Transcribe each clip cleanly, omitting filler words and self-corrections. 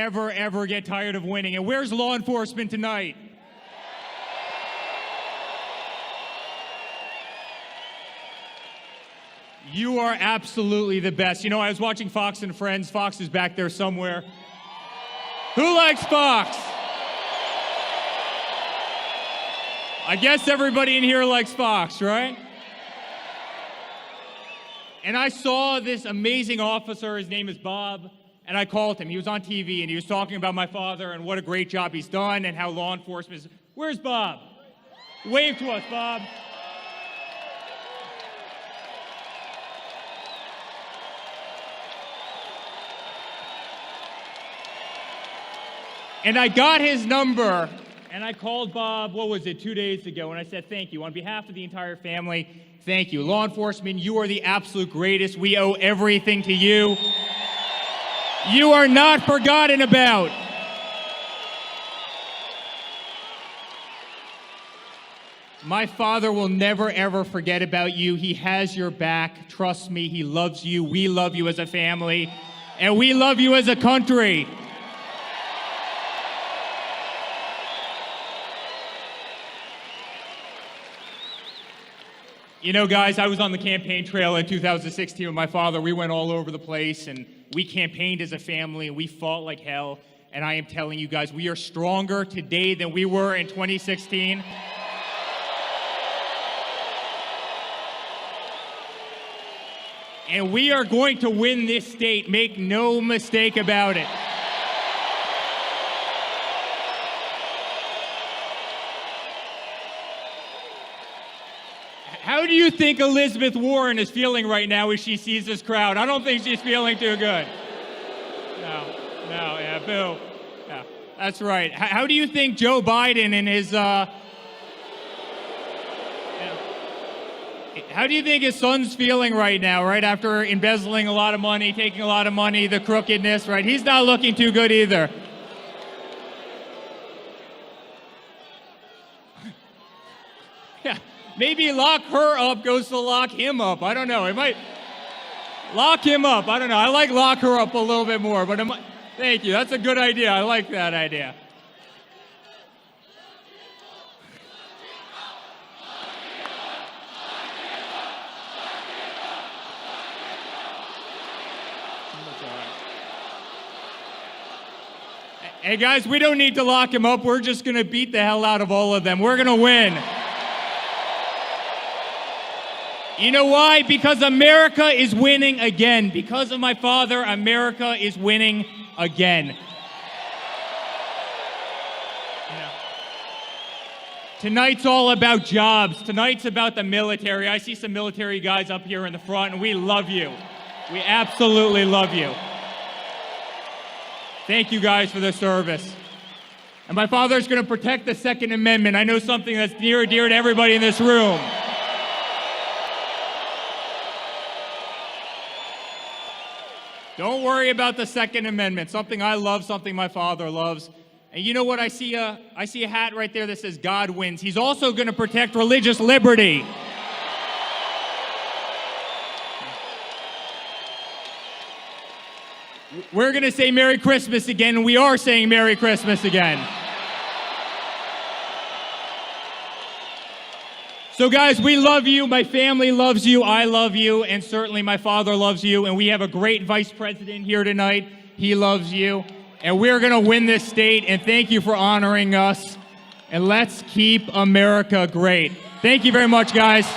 never, ever get tired of winning. And where's law enforcement tonight? You are absolutely the best. You know, I was watching Fox and Friends. Fox is back there somewhere. Who likes Fox? I guess everybody in here likes Fox, right? And I saw this amazing officer. His name is Bob. And I called him. He was on TV, and he was talking about my father and what a great job he's done and how law enforcement is. Where's Bob? Wave to us, Bob. And I got his number, and I called Bob, 2 days ago, and I said, thank you. On behalf of the entire family, thank you. Law enforcement, you are the absolute greatest. We owe everything to you. You are not forgotten about. My father will never, ever forget about you. He has your back. Trust me, he loves you. We love you as a family, and we love you as a country. You know, guys, I was on the campaign trail in 2016 with my father. We went all over the place, and we campaigned as a family, and we fought like hell. And I am telling you guys, we are stronger today than we were in 2016. And we are going to win this state. Make no mistake about it. How do you think Elizabeth Warren is feeling right now as she sees this crowd? I don't think she's feeling too good. No, yeah, boo. Yeah, that's right. How do you think Joe Biden and his, how do you think his son's feeling right now, right after embezzling a lot of money, taking a lot of money, the crookedness, right? He's not looking too good either. Yeah. Maybe lock her up goes to lock him up. I don't know. It might lock him up. I don't know. I like lock her up a little bit more, but thank you. That's a good idea. I like that idea. Hey, guys, we don't need to lock him up. We're just going to beat the hell out of all of them. We're going to win. You know why? Because America is winning again. Because of my father, America is winning again. Yeah. Tonight's all about jobs. Tonight's about the military. I see some military guys up here in the front, and we love you. We absolutely love you. Thank you guys for the service. And my father's going to protect the Second Amendment. I know something that's near and dear to everybody in this room. Don't worry about the Second Amendment. Something I love, something my father loves. And you know what? I see a hat right there that says God wins. He's also going to protect religious liberty. We're going to say Merry Christmas again, and we are saying Merry Christmas again. So guys, we love you, my family loves you, I love you, and certainly my father loves you, and we have a great vice president here tonight. He loves you, and we're going to win this state, and thank you for honoring us, and let's keep America great. Thank you very much, guys.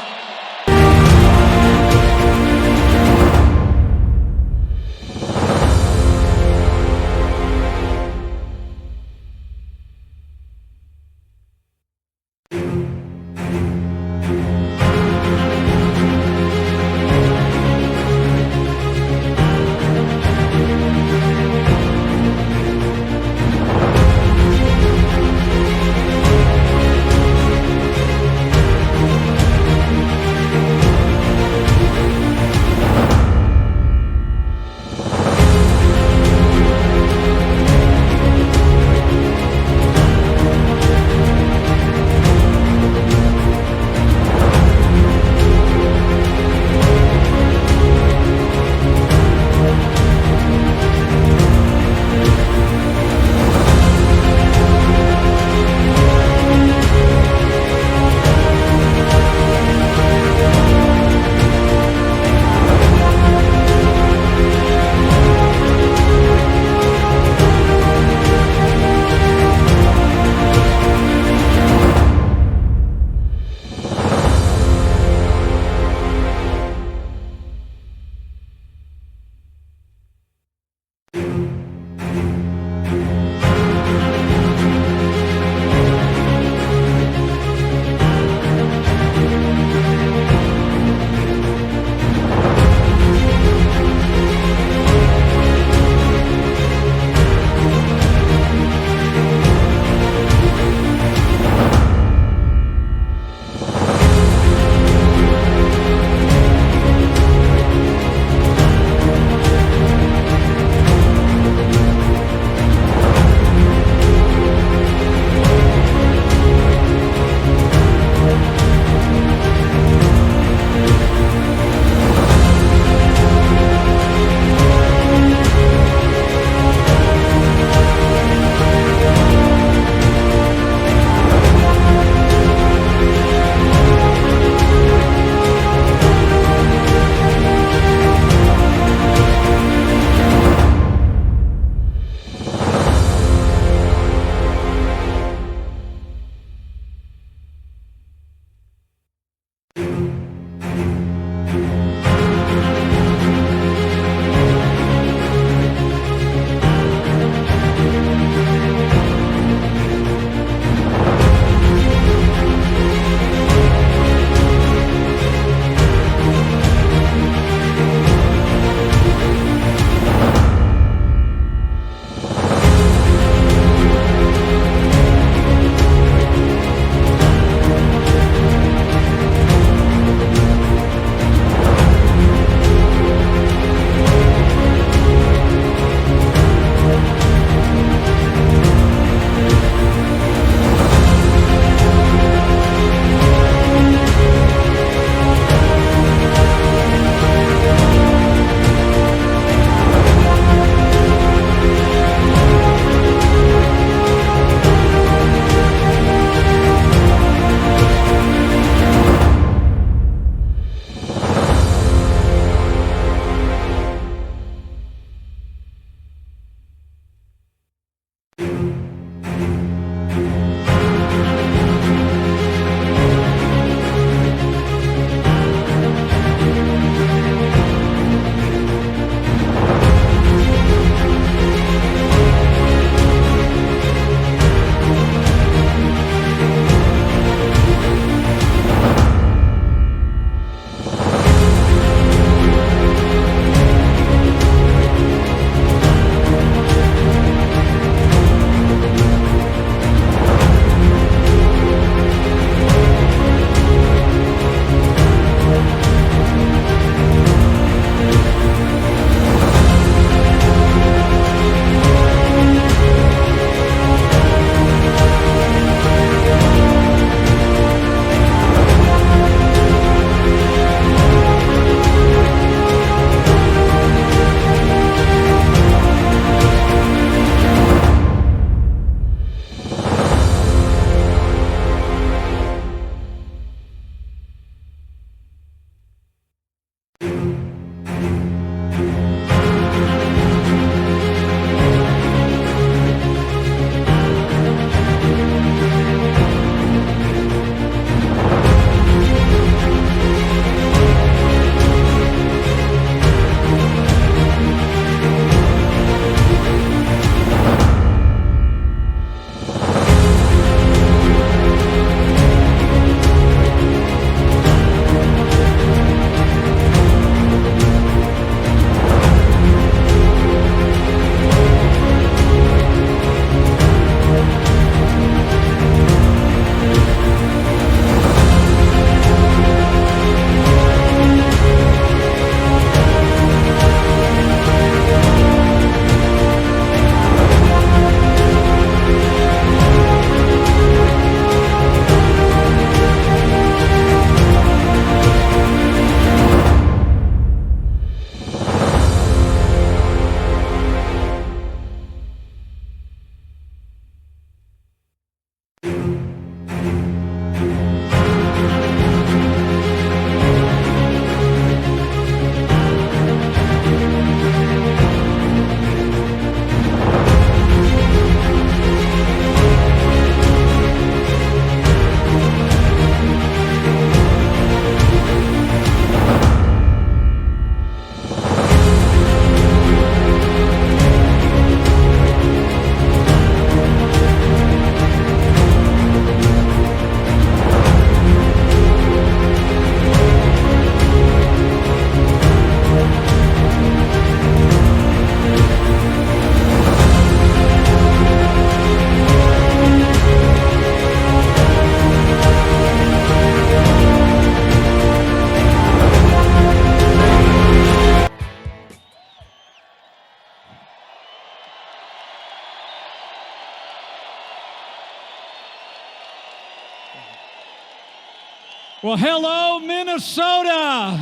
Well, hello, Minnesota.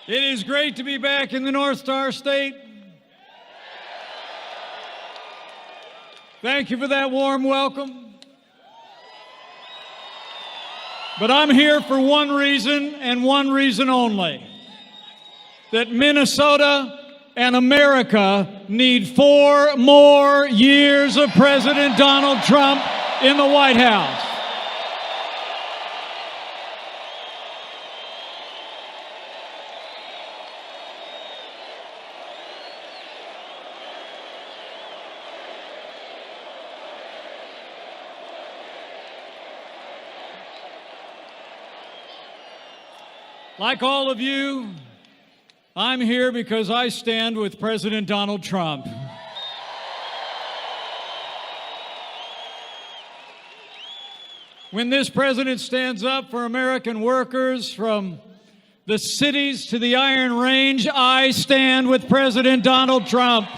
It is great to be back in the North Star State. Thank you for that warm welcome. But I'm here for one reason and one reason only: that Minnesota and America need 4 more years of President Donald Trump in the White House. Like all of you, I'm here because I stand with President Donald Trump. When this president stands up for American workers from the cities to the Iron Range, I stand with President Donald Trump.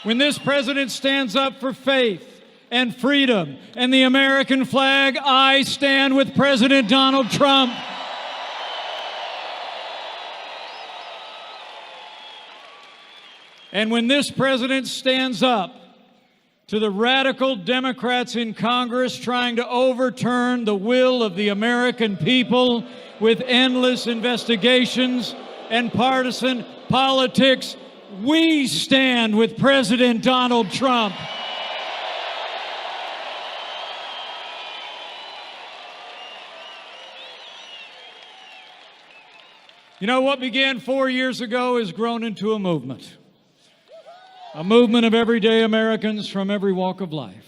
When this president stands up for faith and freedom and the American flag, I stand with President Donald Trump. And when this president stands up to the radical Democrats in Congress trying to overturn the will of the American people with endless investigations and partisan politics, we stand with President Donald Trump. You know, what began 4 years ago has grown into a movement of everyday Americans from every walk of life.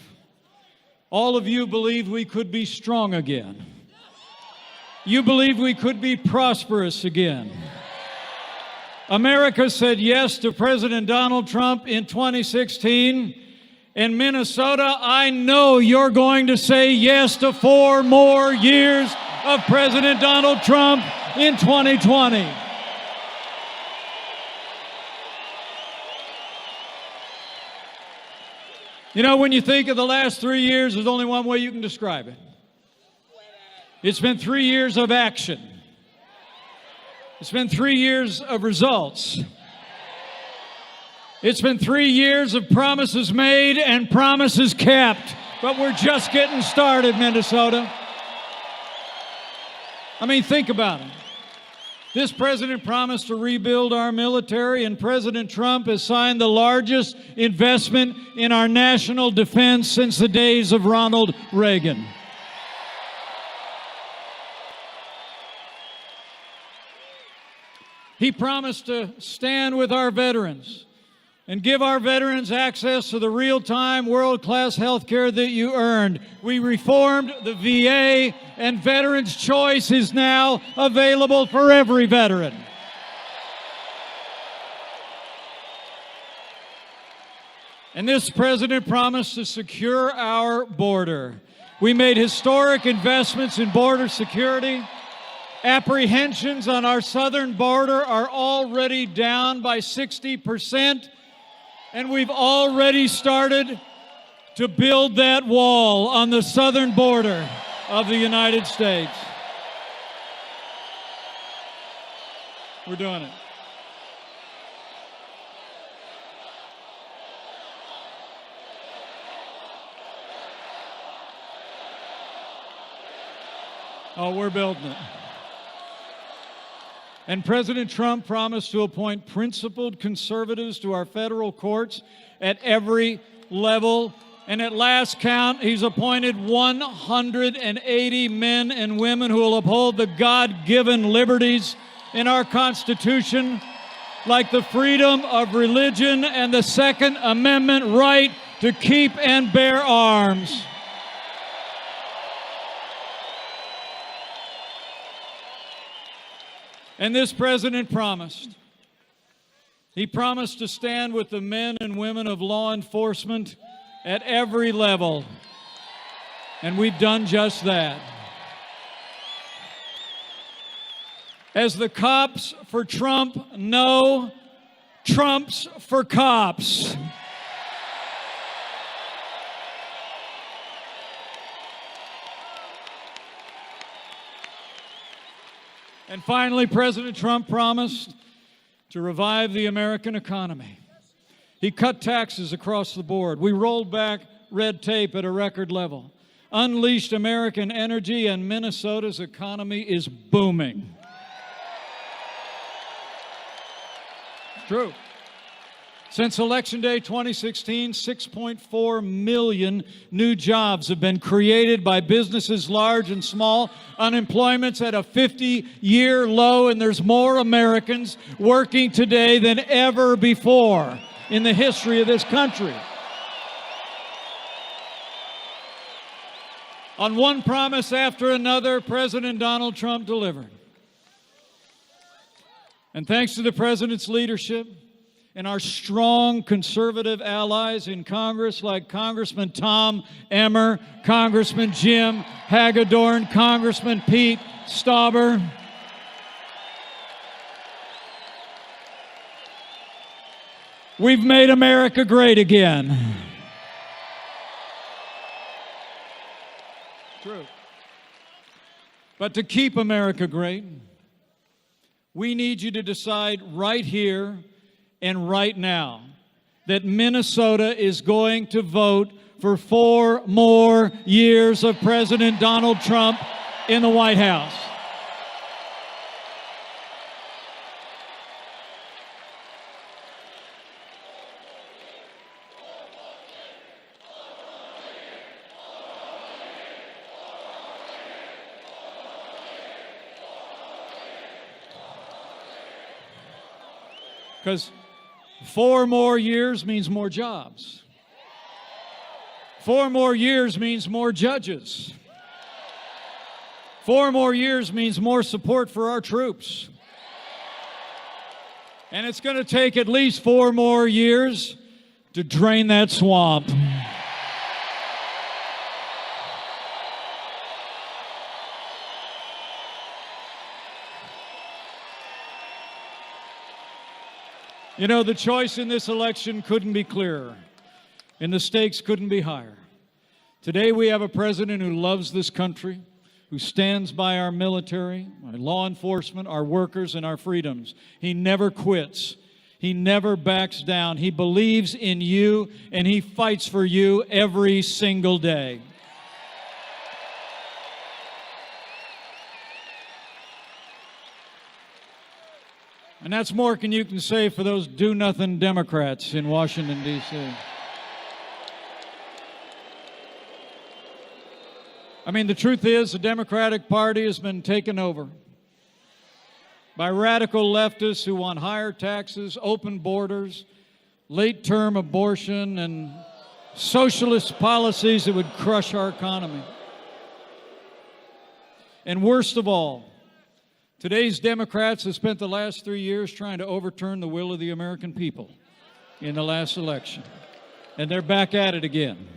All of you believed we could be strong again. You believed we could be prosperous again. America said yes to President Donald Trump in 2016. In Minnesota, I know you're going to say yes to 4 more years of President Donald Trump in 2020. You know, when you think of the last 3 years, there's only one way you can describe it. It's been 3 years of action. It's been 3 years of results. It's been 3 years of promises made and promises kept. But we're just getting started, Minnesota. I mean, think about it. This president promised to rebuild our military, and President Trump has signed the largest investment in our national defense since the days of Ronald Reagan. He promised to stand with our veterans and give our veterans access to the real-time, world-class health care that you earned. We reformed the VA, and Veterans Choice is now available for every veteran. And this president promised to secure our border. We made historic investments in border security. Apprehensions on our southern border are already down by 60%. And we've already started to build that wall on the southern border of the United States. We're doing it. Oh, we're building it. And President Trump promised to appoint principled conservatives to our federal courts at every level. And at last count, he's appointed 180 men and women who will uphold the God-given liberties in our Constitution, like the freedom of religion and the Second Amendment right to keep and bear arms. And this president promised. He promised to stand with the men and women of law enforcement at every level. And we've done just that. As the cops for Trump know, Trumps for cops. And finally, President Trump promised to revive the American economy. He cut taxes across the board. We rolled back red tape at a record level, unleashed American energy, and Minnesota's economy is booming. It's true. Since Election Day 2016, 6.4 million new jobs have been created by businesses large and small. Unemployment's at a 50-year low, and there's more Americans working today than ever before in the history of this country. On one promise after another, President Donald Trump delivered. And thanks to the President's leadership and our strong conservative allies in Congress like Congressman Tom Emmer, Congressman Jim Hagedorn, Congressman Pete Stauber, we've made America great again. True. But to keep America great, we need you to decide right here and right now that Minnesota is going to vote for 4 more years of President Donald Trump in the White House. Because 4 more years means more jobs. 4 more years means more judges. 4 more years means more support for our troops. And it's going to take at least 4 more years to drain that swamp. You know, the choice in this election couldn't be clearer, and the stakes couldn't be higher. Today we have a president who loves this country, who stands by our military, our law enforcement, our workers, and our freedoms. He never quits. He never backs down. He believes in you, and he fights for you every single day. And that's more than you can say for those do-nothing Democrats in Washington, D.C. I mean, the truth is the Democratic Party has been taken over by radical leftists who want higher taxes, open borders, late-term abortion, and socialist policies that would crush our economy. And worst of all, today's Democrats have spent the last 3 years trying to overturn the will of the American people in the last election. And they're back at it again.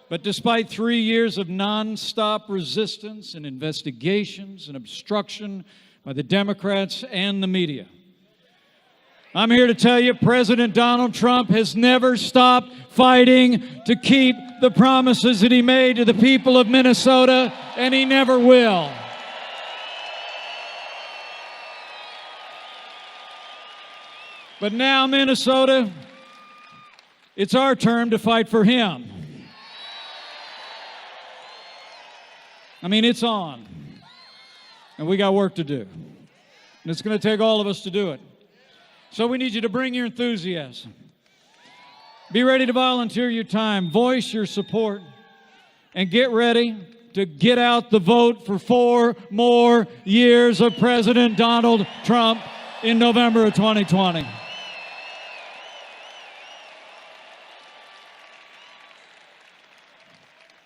But despite 3 years of nonstop resistance and investigations and obstruction by the Democrats and the media, I'm here to tell you President Donald Trump has never stopped fighting to keep the promises that he made to the people of Minnesota, and he never will. But now, Minnesota, it's our turn to fight for him. I mean, it's on. And we got work to do. And it's going to take all of us to do it. So we need you to bring your enthusiasm. Be ready to volunteer your time, voice your support, and get ready to get out the vote for 4 more years of President Donald Trump in November of 2020.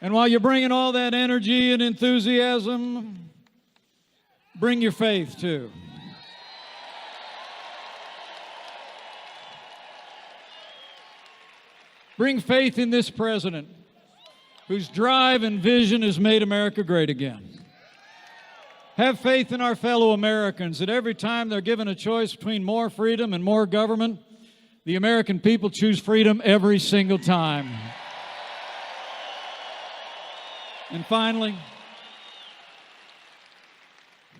And while you're bringing all that energy and enthusiasm, bring your faith too. Bring faith in this president whose drive and vision has made America great again. Have faith in our fellow Americans that every time they're given a choice between more freedom and more government, the American people choose freedom every single time. And finally,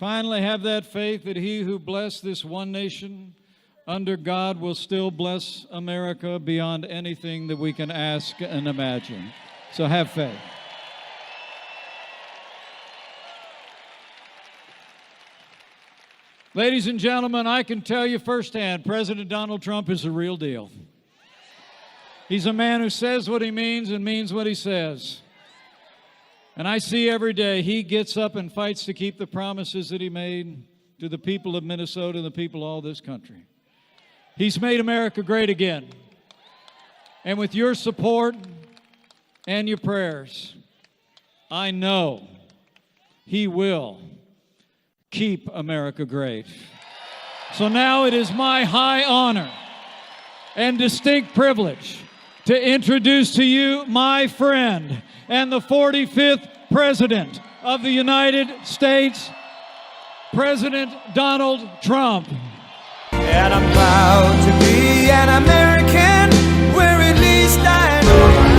have that faith that he who blessed this one nation under God will still bless America beyond anything that we can ask and imagine. So have faith. Ladies and gentlemen, I can tell you firsthand, President Donald Trump is the real deal. He's a man who says what he means and means what he says. And I see every day he gets up and fights to keep the promises that he made to the people of Minnesota and the people of all this country. He's made America great again. And with your support and your prayers, I know he will keep America great. So now it is my high honor and distinct privilege to introduce to you my friend and the 45th President of the United States, President Donald Trump. And I'm proud to be an American, where at least I know.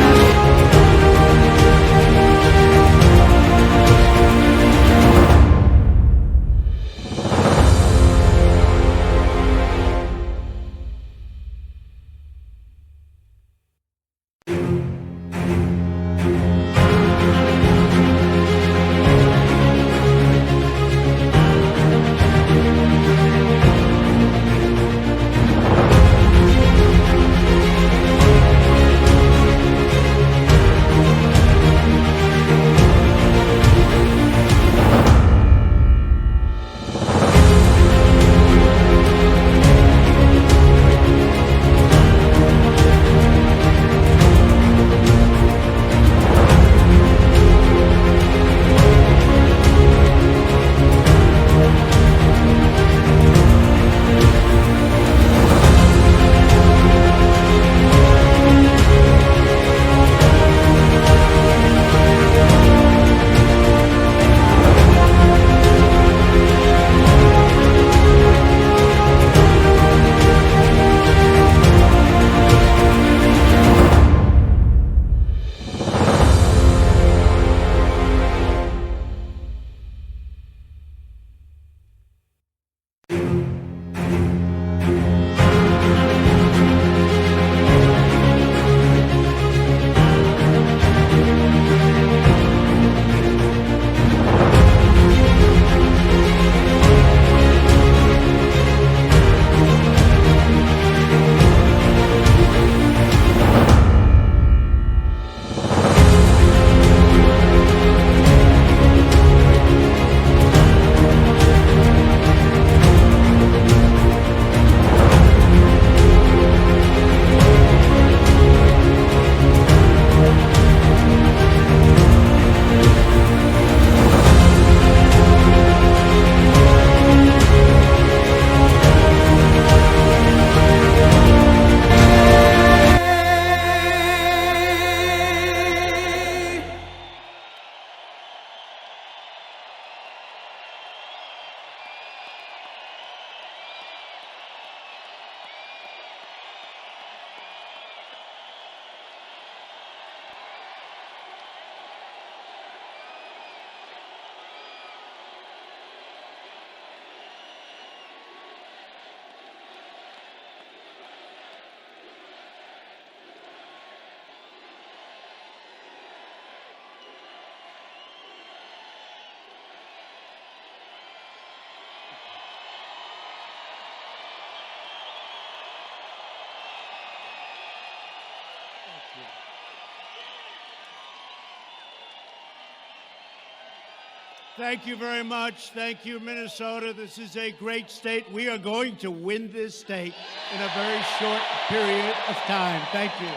Thank you very much. Thank you, Minnesota. This is a great state. We are going to win this state in a very short period of time. Thank you.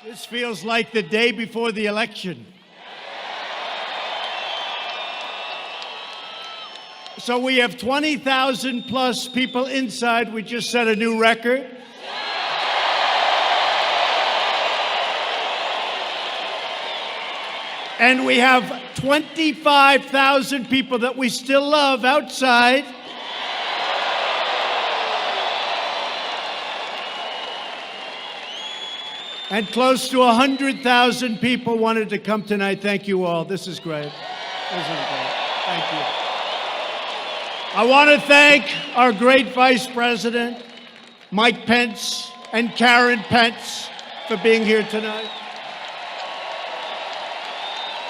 This feels like the day before the election. So we have 20,000 plus people inside. We just set a new record. And we have 25,000 people that we still love outside. And close to 100,000 people wanted to come tonight. Thank you all. This is great. This is great. Thank you. I want to thank our great Vice President, Mike Pence, and Karen Pence for being here tonight.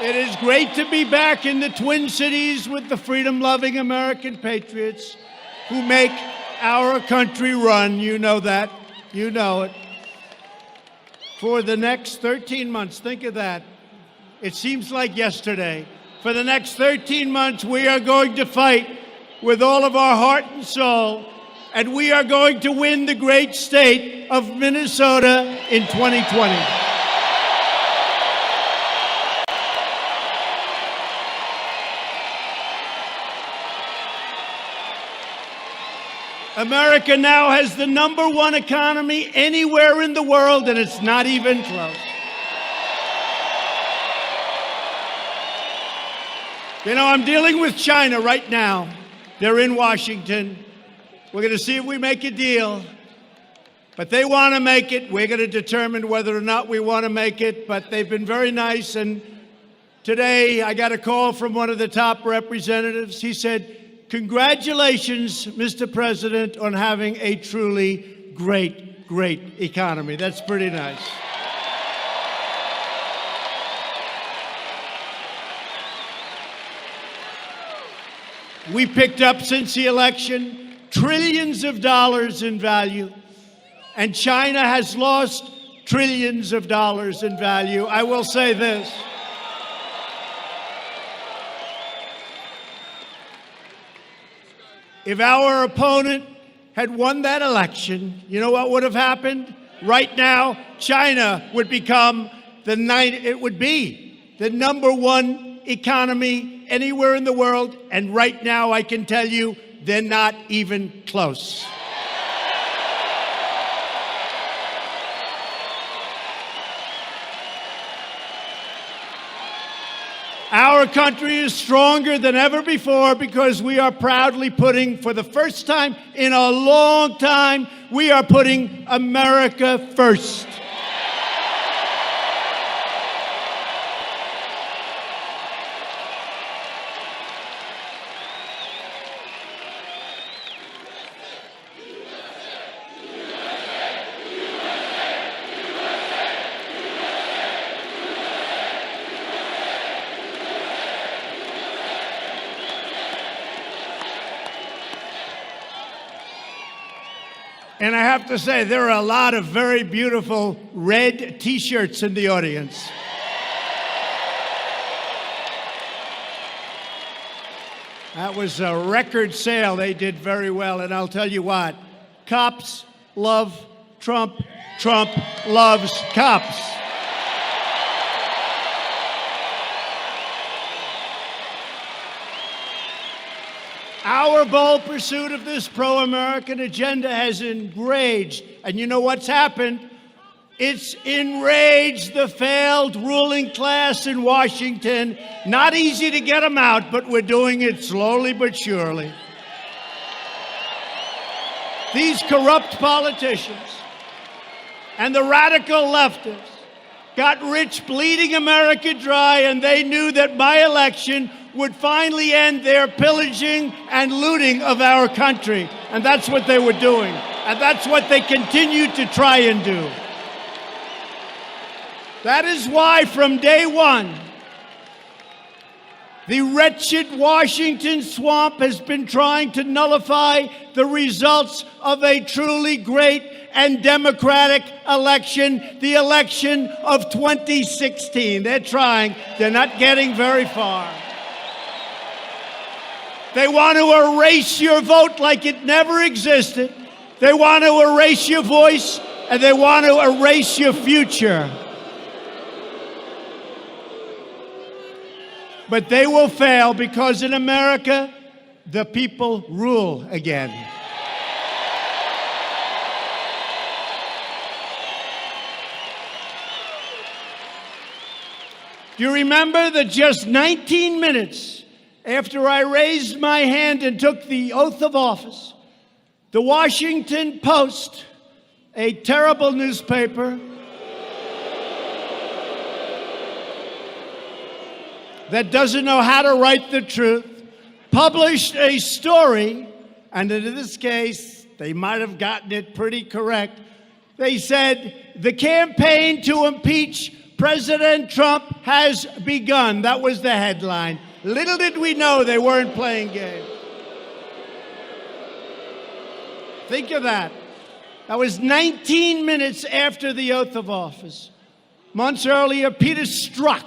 It is great to be back in the Twin Cities with the freedom-loving American patriots who make our country run. You know that. You know it. For the next 13 months, think of that. It seems like yesterday. For the next 13 months, we are going to fight with all of our heart and soul, and we are going to win the great state of Minnesota in 2020. America now has the #1 economy anywhere in the world, and it's not even close. You know, I'm dealing with China right now. They're in Washington. We're going to see if we make a deal. But they want to make it. We're going to determine whether or not we want to make it. But they've been very nice. And today I got a call from one of the top representatives. He said, "Congratulations, Mr. President, on having a truly great, great economy." That's pretty nice. We picked up, since the election, trillions of dollars in value, and China has lost trillions of dollars in value. I will say this. If our opponent had won that election, you know what would have happened? Right now, China would become it would be the #1 economy anywhere in the world, and right now I can tell you they're not even close. Our country is stronger than ever before because we are proudly putting, for the first time in a long time, we are putting America first. And I have to say, there are a lot of very beautiful red T-shirts in the audience. That was a record sale. They did very well. And I'll tell you what, cops love Trump. Trump loves cops. Our bold pursuit of this pro-American agenda has enraged, and you know what's happened? It's enraged the failed ruling class in Washington. Not easy to get them out, but we're doing it slowly but surely. These corrupt politicians and the radical leftists got rich bleeding America dry, and they knew that my election would finally end their pillaging and looting of our country. And that's what they were doing. And that's what they continue to try and do. That is why from day one, the wretched Washington swamp has been trying to nullify the results of a truly great and democratic election, the election of 2016. They're trying. They're not getting very far. They want to erase your vote like it never existed. They want to erase your voice, and they want to erase your future. But they will fail because in America, the people rule again. Do you remember that just 19 minutes after I raised my hand and took the oath of office, the Washington Post, a terrible newspaper that doesn't know how to write the truth, published a story, and in this case, they might have gotten it pretty correct. They said, the campaign to impeach President Trump has begun. That was the headline. Little did we know they weren't playing games. Think of that. That was 19 minutes after the oath of office. Months earlier, Peter Strzok.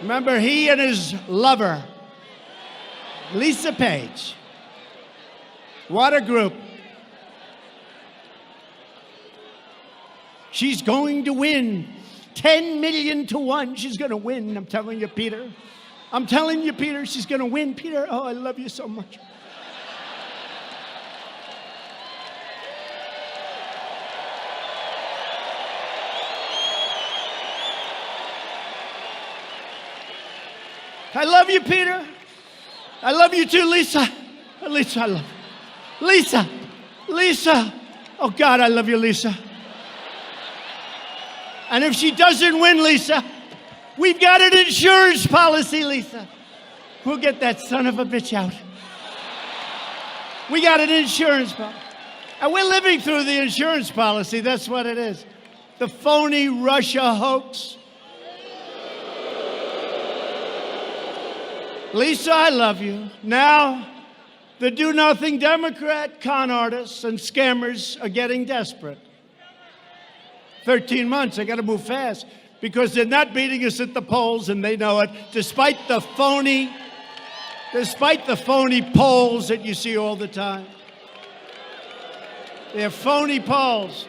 Remember, he and his lover, Lisa Page. What a group. She's going to win 10 million to 1. She's going to win. I'm telling you, Peter. I'm telling you, Peter, she's going to win. Peter, oh, I love you so much. I love you, Peter. I love you too, Lisa. Lisa, I love you. Lisa. Lisa. Oh, God, I love you, Lisa. And if she doesn't win, Lisa, we've got an insurance policy, Lisa. We'll get that son of a bitch out. We got an insurance policy. And we're living through the insurance policy. That's what it is. The phony Russia hoax. Lisa, I love you. Now, the do-nothing Democrat con artists and scammers are getting desperate. 13 months, I got to move fast because they're not beating us at the polls and they know it, despite the phony polls that you see all the time. They're phony polls.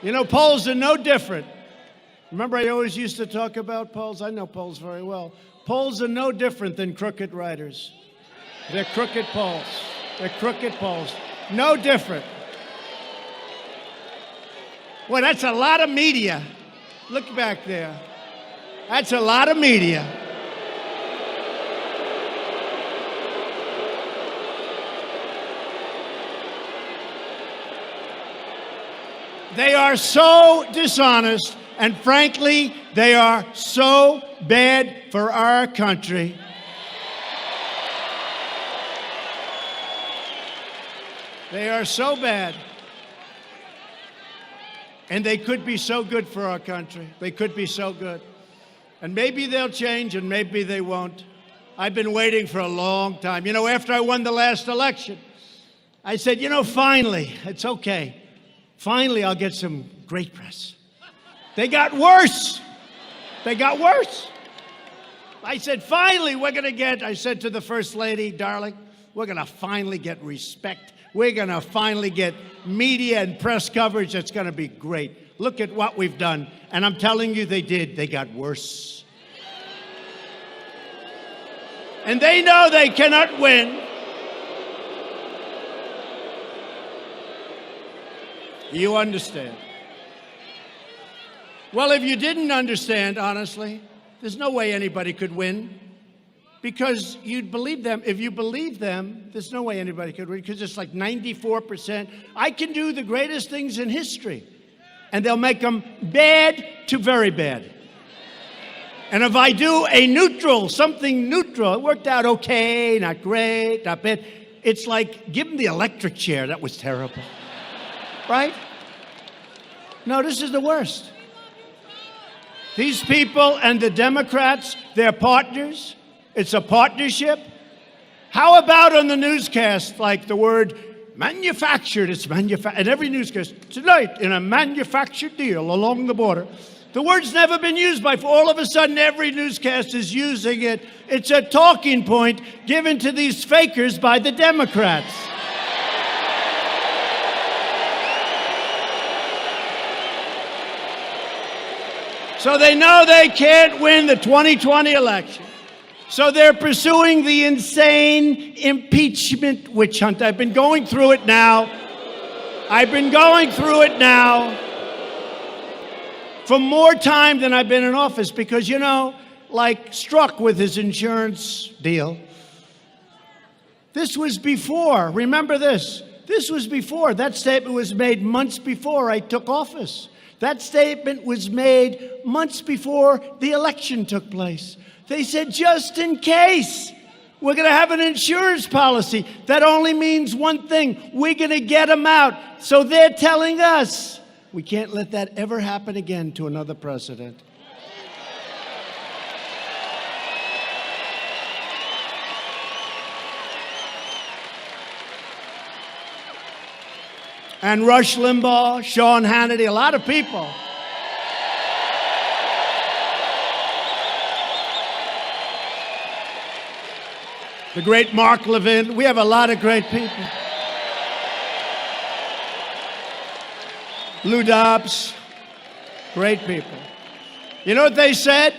You know, polls are no different. Remember, I always used to talk about polls? I know polls very well. Polls are no different than crooked writers. They're crooked polls. They're crooked polls. No different. Well, that's a lot of media. Look back there. That's a lot of media. They are so dishonest, and frankly, they are so bad for our country. They are so bad. And they could be so good for our country. They could be so good. And maybe they'll change and maybe they won't. I've been waiting for a long time. You know, after I won the last election, I said, you know, finally, it's okay. Finally, I'll get some great press. They got worse. They got worse. I said, finally, I said to the First Lady, darling, we're going to finally get respect. We're going to finally get media and press coverage that's going to be great. Look at what we've done. And I'm telling you, they did. They got worse. And they know they cannot win. You understand. Well, if you didn't understand, honestly, there's no way anybody could win. Because you'd believe them. If you believe them, there's no way anybody could win, because it's like 94%. I can do the greatest things in history, and they'll make them bad to very bad. And if I do something neutral, it worked out okay, not great, not bad. It's like, give them the electric chair. That was terrible. Right? No, this is the worst. These people and the Democrats, they're partners. It's a partnership. How about on the newscast, like the word manufactured? It's manufactured. And every newscast, tonight in a manufactured deal along the border. The word's never been used before. All of a sudden, every newscast is using it. It's a talking point given to these fakers by the Democrats. So they know they can't win the 2020 election. So they're pursuing the insane impeachment witch hunt. I've been going through it now. for more time than I've been in office because, you know, like Strzok with his insurance deal, this was before, remember this, this was before, that statement was made months before I took office. That statement was made months before the election took place. They said, just in case, we're going to have an insurance policy. That only means one thing. We're going to get them out. So they're telling us we can't let that ever happen again to another president. And Rush Limbaugh, Sean Hannity, a lot of people. The great Mark Levin. We have a lot of great people. Lou Dobbs. Great people. You know what they said?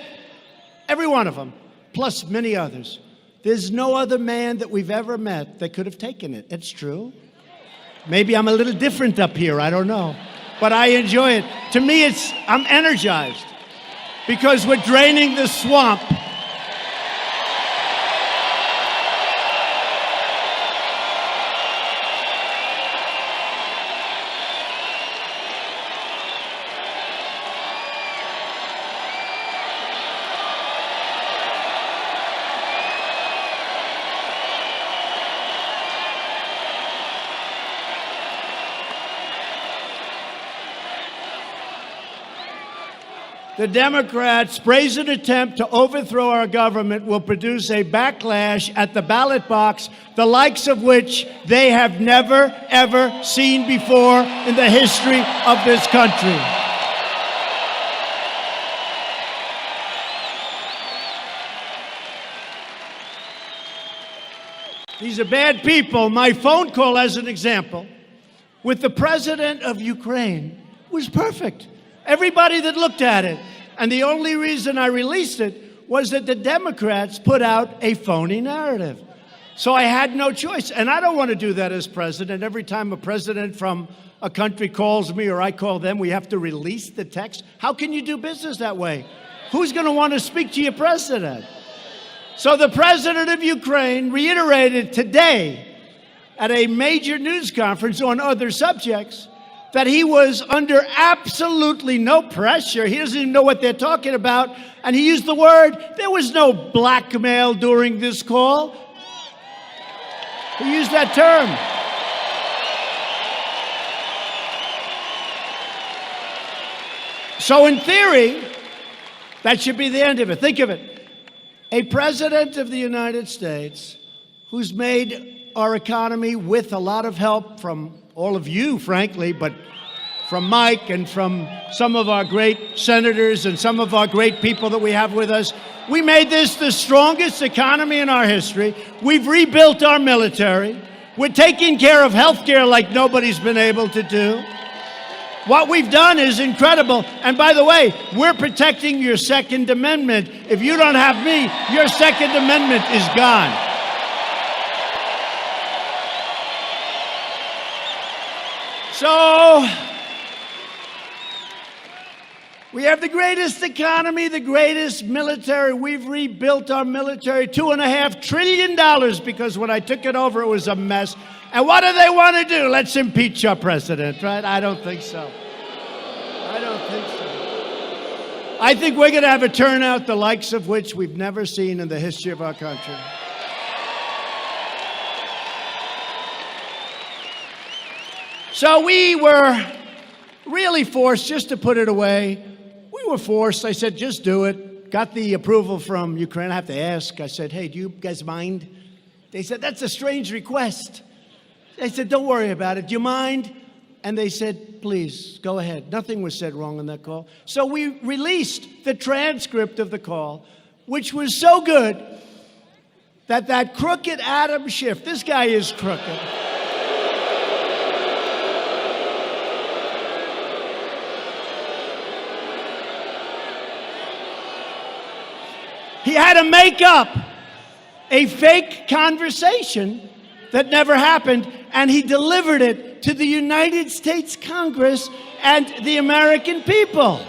Every one of them, plus many others. There's no other man that we've ever met that could have taken it. It's true. Maybe I'm a little different up here, I don't know. But I enjoy it. To me, I'm energized because we're draining the swamp. The Democrats' brazen attempt to overthrow our government will produce a backlash at the ballot box, the likes of which they have never, ever seen before in the history of this country. These are bad people. My phone call, as an example, with the president of Ukraine was perfect. Everybody that looked at it. And the only reason I released it was that the Democrats put out a phony narrative. So I had no choice. And I don't want to do that as president. Every time a president from a country calls me or I call them, we have to release the text. How can you do business that way? Who's going to want to speak to your president? So the president of Ukraine reiterated today at a major news conference on other subjects that he was under absolutely no pressure. He doesn't even know what they're talking about. And he used the word, there was no blackmail during this call. He used that term. So in theory, that should be the end of it. Think of it. A president of the United States who's made our economy with a lot of help from all of you, frankly, but from Mike and from some of our great senators and some of our great people that we have with us. We made this the strongest economy in our history. We've rebuilt our military. We're taking care of health care like nobody's been able to do. What we've done is incredible. And by the way, we're protecting your Second Amendment. If you don't have me, your Second Amendment is gone. So, we have the greatest economy, the greatest military. We've rebuilt our military, $2.5 trillion, because when I took it over, it was a mess. And what do they want to do? Let's impeach our president, right? I don't think so. I don't think so. I think we're going to have a turnout the likes of which we've never seen in the history of our country. So we were really forced just to put it away. We were forced. I said, just do it. Got the approval from Ukraine. I have to ask. I said, hey, do you guys mind? They said, that's a strange request. I said, don't worry about it. Do you mind? And they said, please, go ahead. Nothing was said wrong on that call. So we released the transcript of the call, which was so good that crooked Adam Schiff, this guy is crooked. He had to make up a fake conversation that never happened, and he delivered it to the United States Congress and the American people.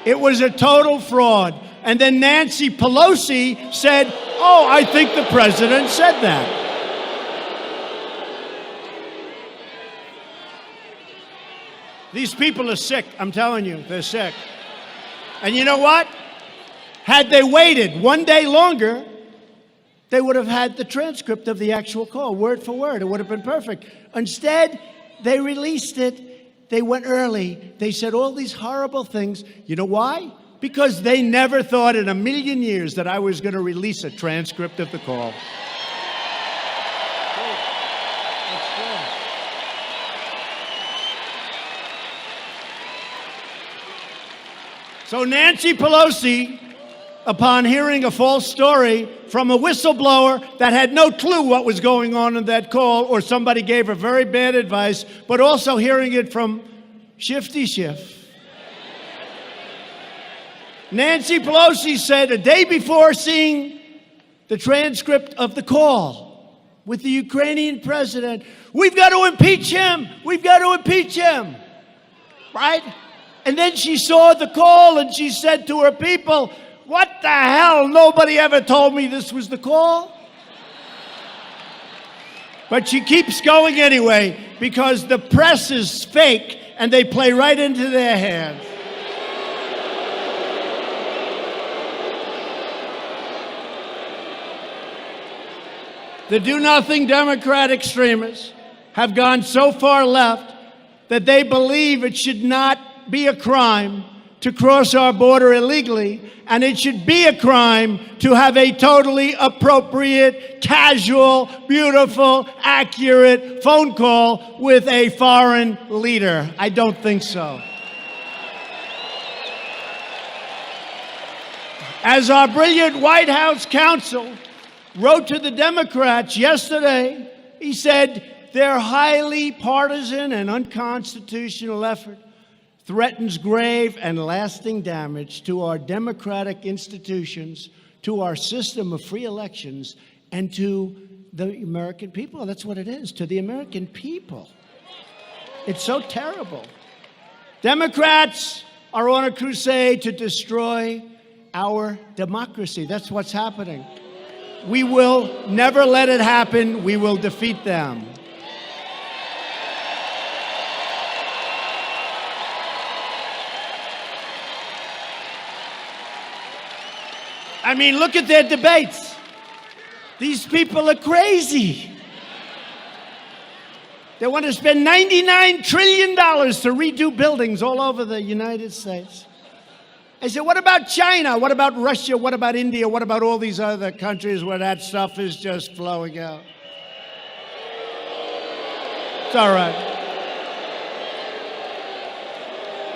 It was a total fraud. And then Nancy Pelosi said, oh, I think the president said that. These people are sick. I'm telling you, they're sick. And you know what? Had they waited one day longer, they would have had the transcript of the actual call, word for word. It would have been perfect. Instead, they released it. They went early. They said all these horrible things. You know why? Because they never thought in a million years that I was going to release a transcript of the call. So Nancy Pelosi, upon hearing a false story from a whistleblower that had no clue what was going on in that call, or somebody gave her very bad advice, but also hearing it from Shifty Schiff. Nancy Pelosi said a day before seeing the transcript of the call with the Ukrainian president, we've got to impeach him. We've got to impeach him. Right? And then she saw the call and she said to her people, what the hell? Nobody ever told me this was the call. But she keeps going anyway because the press is fake and they play right into their hands. The do-nothing Democrat extremists have gone so far left that they believe it should not be a crime to cross our border illegally, and it should be a crime to have a totally appropriate, casual, beautiful, accurate phone call with a foreign leader. I don't think so. As our brilliant White House counsel wrote to the Democrats yesterday, he said their highly partisan and unconstitutional effort threatens grave and lasting damage to our democratic institutions, to our system of free elections, and to the American people. That's what it is, to the American people. It's so terrible. Democrats are on a crusade to destroy our democracy. That's what's happening. We will never let it happen. We will defeat them. I mean, look at their debates. These people are crazy. They want to spend $99 trillion to redo buildings all over the United States. I said, what about China? What about Russia? What about India? What about all these other countries where that stuff is just flowing out? It's all right.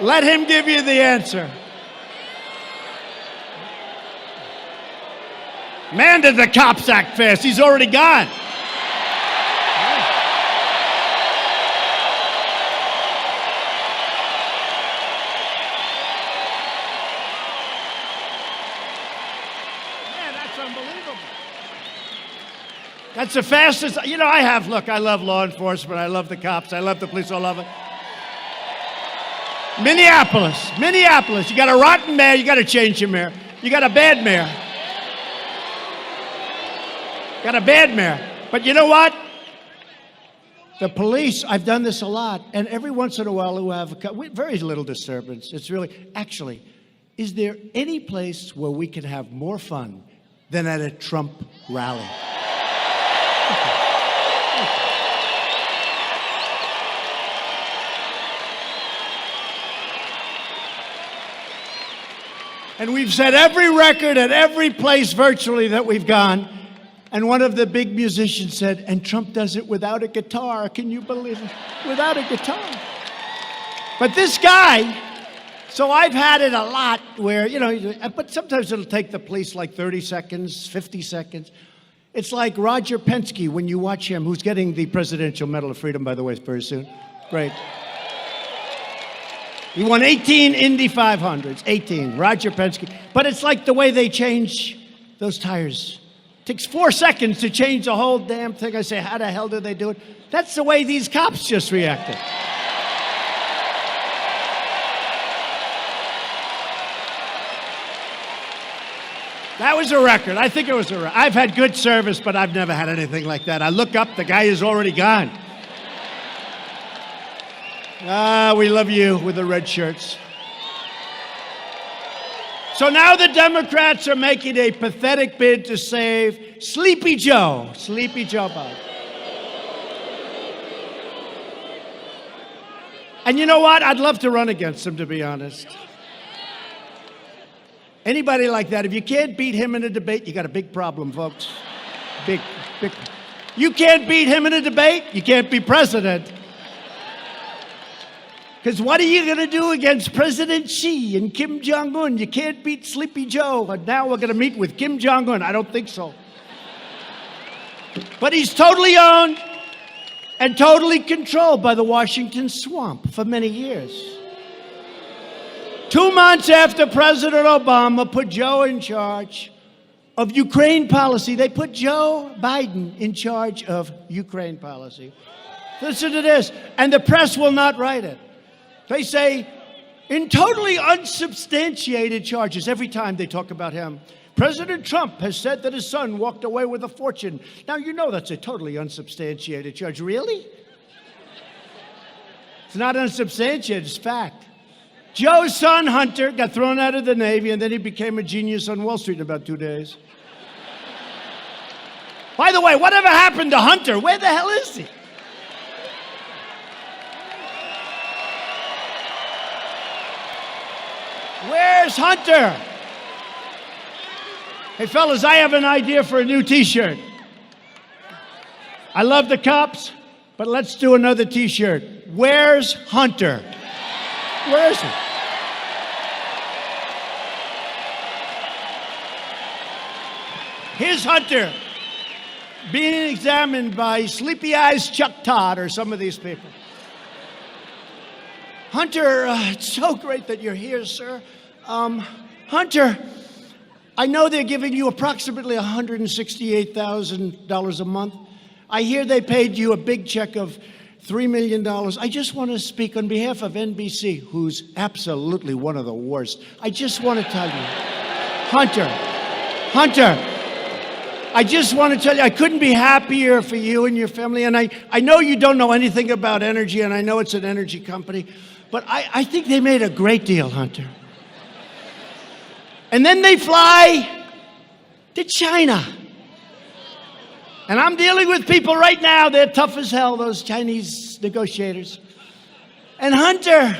Let him give you the answer. Man, did the cops act fast. He's already gone. Man, that's unbelievable. That's the fastest. You know, I love law enforcement. I love the cops. I love the police. I love it. Minneapolis. You got a rotten mayor. You got to change your mayor. You got a bad mayor. Got a bad mayor. But you know what? The police, I've done this a lot, and every once in a while who have very little disturbance. It's really, actually, is there any place where we can have more fun than at a Trump rally? And we've set every record at every place virtually that we've gone. And one of the big musicians said, and Trump does it without a guitar. Can you believe it? Without a guitar. But this guy, so I've had it a lot where, you know, but sometimes it'll take the police like 30 seconds, 50 seconds. It's like Roger Penske when you watch him, who's getting the Presidential Medal of Freedom, by the way, very soon. Great. He won 18 Indy 500s, 18, Roger Penske. But it's like the way they change those tires. It takes 4 seconds to change the whole damn thing. I say, how the hell did they do it? That's the way these cops just reacted. That was a record. I think it was a record. I've had good service, but I've never had anything like that. I look up, the guy is already gone. We love you with the red shirts. So now the Democrats are making a pathetic bid to save Sleepy Joe. Sleepy Joe Biden. And you know what? I'd love to run against him, to be honest. Anybody like that, if you can't beat him in a debate, you got a big problem, folks. Big. You can't beat him in a debate, you can't be president. Because what are you going to do against President Xi and Kim Jong-un? You can't beat Sleepy Joe. And now we're going to meet with Kim Jong-un. I don't think so. But he's totally owned and totally controlled by the Washington swamp for many years. 2 months after President Obama put Joe in charge of Ukraine policy, they put Joe Biden in charge of Ukraine policy. Listen to this, and the press will not write it. They say, in totally unsubstantiated charges, every time they talk about him, President Trump has said that his son walked away with a fortune. Now, you know that's a totally unsubstantiated charge. Really? It's not unsubstantiated, it's fact. Joe's son, Hunter, got thrown out of the Navy, and then he became a genius on Wall Street in about 2 days. By the way, whatever happened to Hunter? Where the hell is he? Where's Hunter? Hey, fellas, I have an idea for a new T-shirt. I love the cops, but let's do another T-shirt. Where's Hunter? Where is he? Here's Hunter being examined by Sleepy Eyes Chuck Todd or some of these people. Hunter, it's so great that you're here, sir. Hunter, I know they're giving you approximately $168,000 a month. I hear they paid you a big check of $3 million. I just want to speak on behalf of NBC, who's absolutely one of the worst. I just want to tell you, Hunter, I just want to tell you, I couldn't be happier for you and your family. And I know you don't know anything about energy, and I know it's an energy company, but I think they made a great deal, Hunter. And then they fly to China. And I'm dealing with people right now, they're tough as hell, those Chinese negotiators. And Hunter,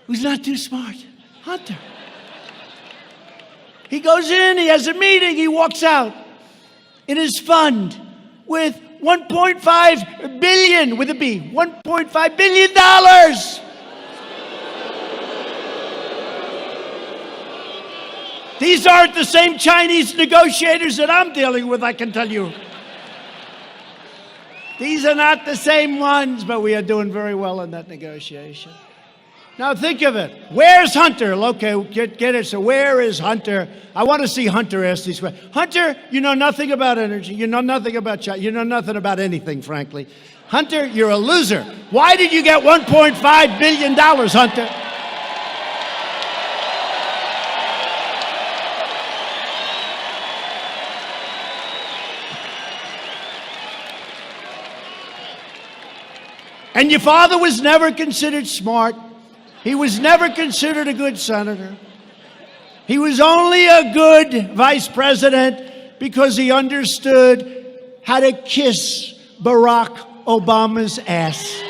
who's not too smart, Hunter. He goes in, he has a meeting, he walks out in his fund with $1.5 billion, with a B, $1.5 billion. These aren't the same Chinese negotiators that I'm dealing with, I can tell you. These are not the same ones, but we are doing very well in that negotiation. Now think of it. Where's Hunter? Okay, get it. So where is Hunter? I want to see Hunter ask these questions. Hunter, you know nothing about energy. You know nothing about China. You know nothing about anything, frankly. Hunter, you're a loser. Why did you get $1.5 billion, Hunter? And your father was never considered smart. He was never considered a good senator. He was only a good vice president because he understood how to kiss Barack Obama's ass.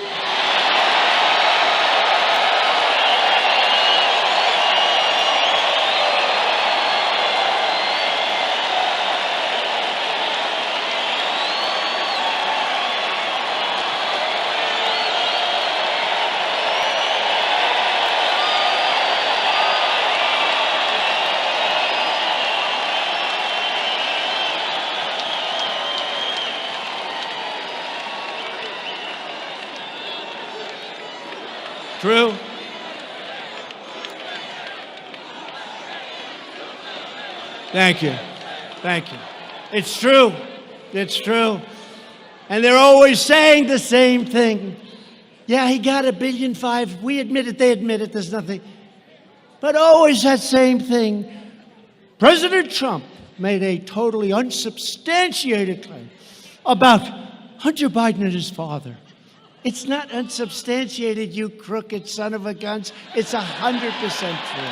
True. Thank you. Thank you. It's true. It's true. And they're always saying the same thing. Yeah, he got $1.5 billion. We admit it. They admit it. There's nothing. But always that same thing. President Trump made a totally unsubstantiated claim about Hunter Biden and his father. It's not unsubstantiated, you crooked son of a guns. It's 100% true.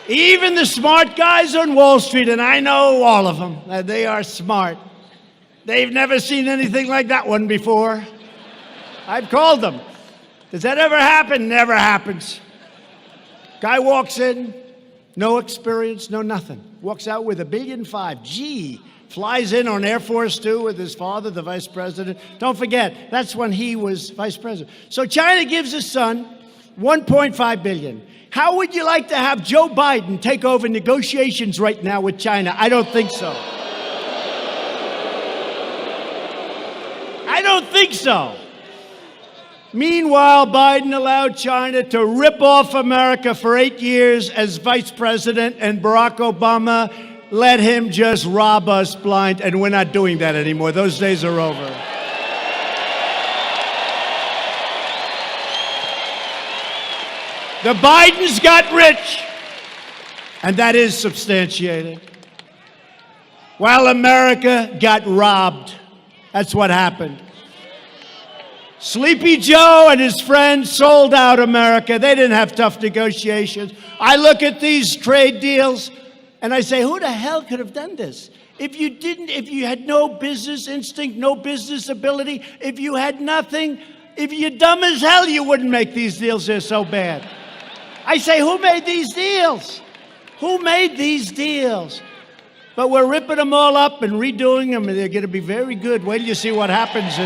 Even the smart guys on Wall Street, and I know all of them, they are smart. They've never seen anything like that one before. I've called them. Does that ever happen? Never happens. Guy walks in, no experience, no nothing. Walks out with $1.5 billion. Gee, flies in on Air Force Two with his father, the vice president. Don't forget, that's when he was vice president. So China gives his son $1.5 billion. How would you like to have Joe Biden take over negotiations right now with China? I don't think so. I don't think so. Meanwhile, Biden allowed China to rip off America for 8 years as vice president, and Barack Obama let him just rob us blind, and we're not doing that anymore. Those days are over. The Bidens got rich, and that is substantiated, while America got robbed. That's what happened. Sleepy Joe and his friends sold out America. They didn't have tough negotiations. I look at these trade deals, and I say, who the hell could have done this? If you had no business instinct, no business ability, if you had nothing, if you're dumb as hell, you wouldn't make these deals. They're so bad. I say, who made these deals? Who made these deals? But we're ripping them all up and redoing them, and they're going to be very good. Wait till you see what happens.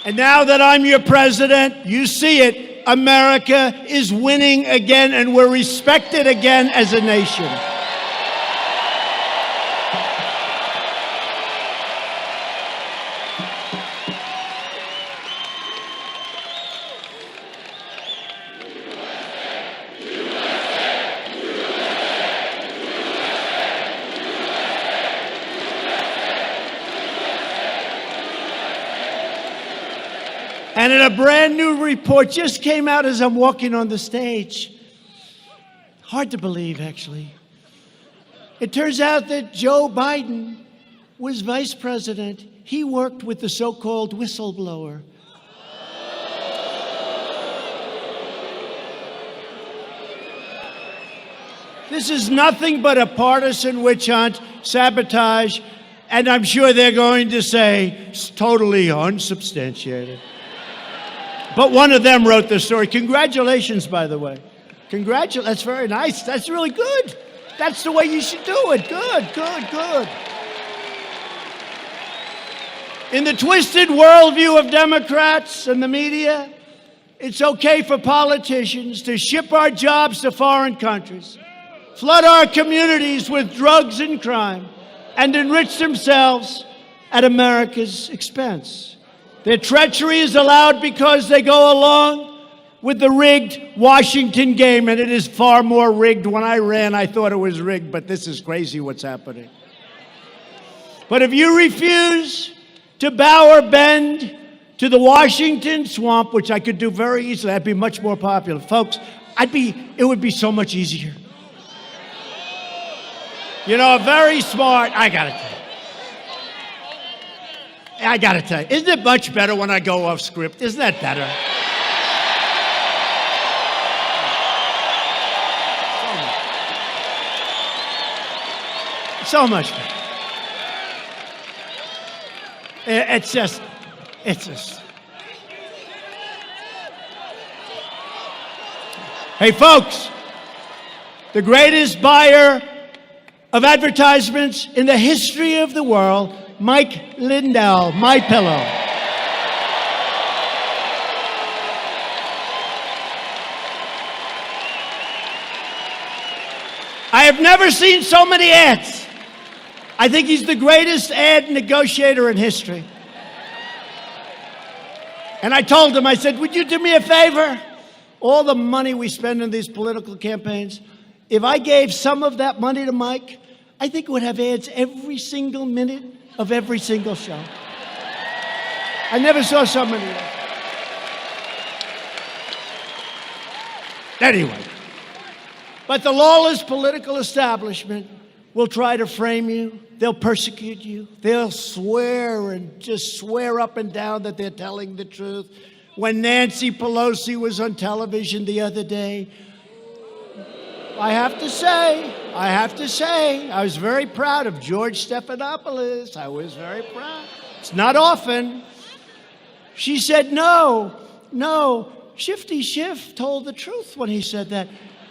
And now that I'm your president, you see it. America is winning again, and we're respected again as a nation. And in a brand new report just came out as I'm walking on the stage. Hard to believe, actually. It turns out that Joe Biden was vice president. He worked with the so-called whistleblower. This is nothing but a partisan witch hunt, sabotage, and I'm sure they're going to say it's totally unsubstantiated. But one of them wrote the story. Congratulations, by the way. That's very nice. That's really good. That's the way you should do it. Good, good, good. In the twisted worldview of Democrats and the media, it's okay for politicians to ship our jobs to foreign countries, flood our communities with drugs and crime, and enrich themselves at America's expense. Their treachery is allowed because they go along with the rigged Washington game, and it is far more rigged. When I ran, I thought it was rigged, but this is crazy what's happening. But if you refuse to bow or bend to the Washington swamp, which I could do very easily, I'd be much more popular. Folks, it would be so much easier. You know, very smart, I gotta tell you, isn't it much better when I go off script? Isn't that better? So much better. It's just. Hey, folks, the greatest buyer of advertisements in the history of the world, Mike Lindell, My Pillow. I have never seen so many ads. I think he's the greatest ad negotiator in history. And I told him, I said, would you do me a favor? All the money we spend on these political campaigns, if I gave some of that money to Mike, I think it would have ads every single minute of every single show. I never saw so many. Anyway, but the lawless political establishment will try to frame you. They'll persecute you. They'll swear and just swear up and down that they're telling the truth. When Nancy Pelosi was on television the other day, I have to say, I was very proud of George Stephanopoulos. I was very proud. It's not often. She said, no, Shifty Schiff told the truth when he said that.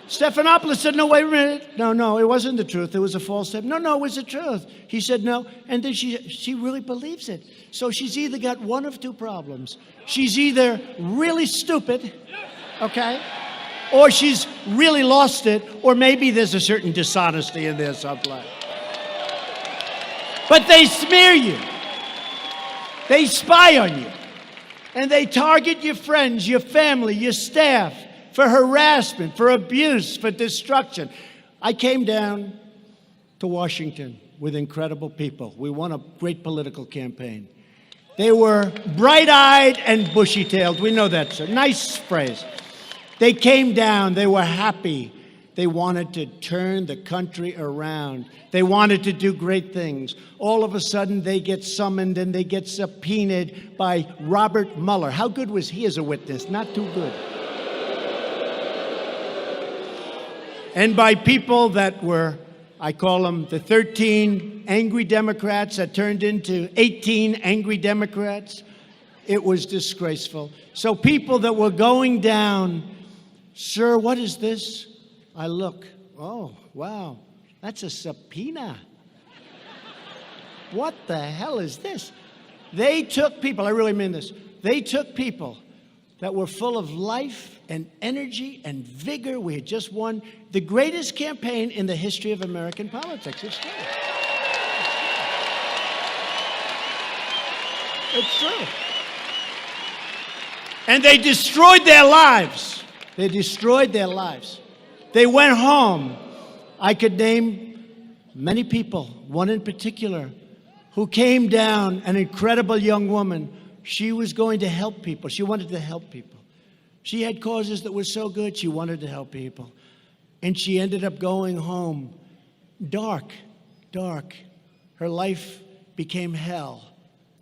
Stephanopoulos said, no, wait a minute. No, it wasn't the truth. It was a false statement. No, it was the truth. He said no, and then she really believes it. So she's either got one of two problems. She's either really stupid, okay, or she's really lost it, or maybe there's a certain dishonesty in there someplace. But they smear you. They spy on you. And they target your friends, your family, your staff for harassment, for abuse, for destruction. I came down to Washington with incredible people. We won a great political campaign. They were bright-eyed and bushy-tailed. We know that, sir. Nice phrase. They came down. They were happy. They wanted to turn the country around. They wanted to do great things. All of a sudden, they get summoned and they get subpoenaed by Robert Mueller. How good was he as a witness? Not too good. And by people that were, I call them the 13 angry Democrats that turned into 18 angry Democrats. It was disgraceful. So people that were going down, sir, what is this? I look, oh, wow, that's a subpoena. What the hell is this? They took people, I really mean this, they took people that were full of life and energy and vigor. We had just won the greatest campaign in the history of American politics. It's true. It's true. And they destroyed their lives. They destroyed their lives. They went home. I could name many people, one in particular, who came down, an incredible young woman. She was going to help people. She wanted to help people. She had causes that were so good, she wanted to help people. And she ended up going home dark. Her life became hell.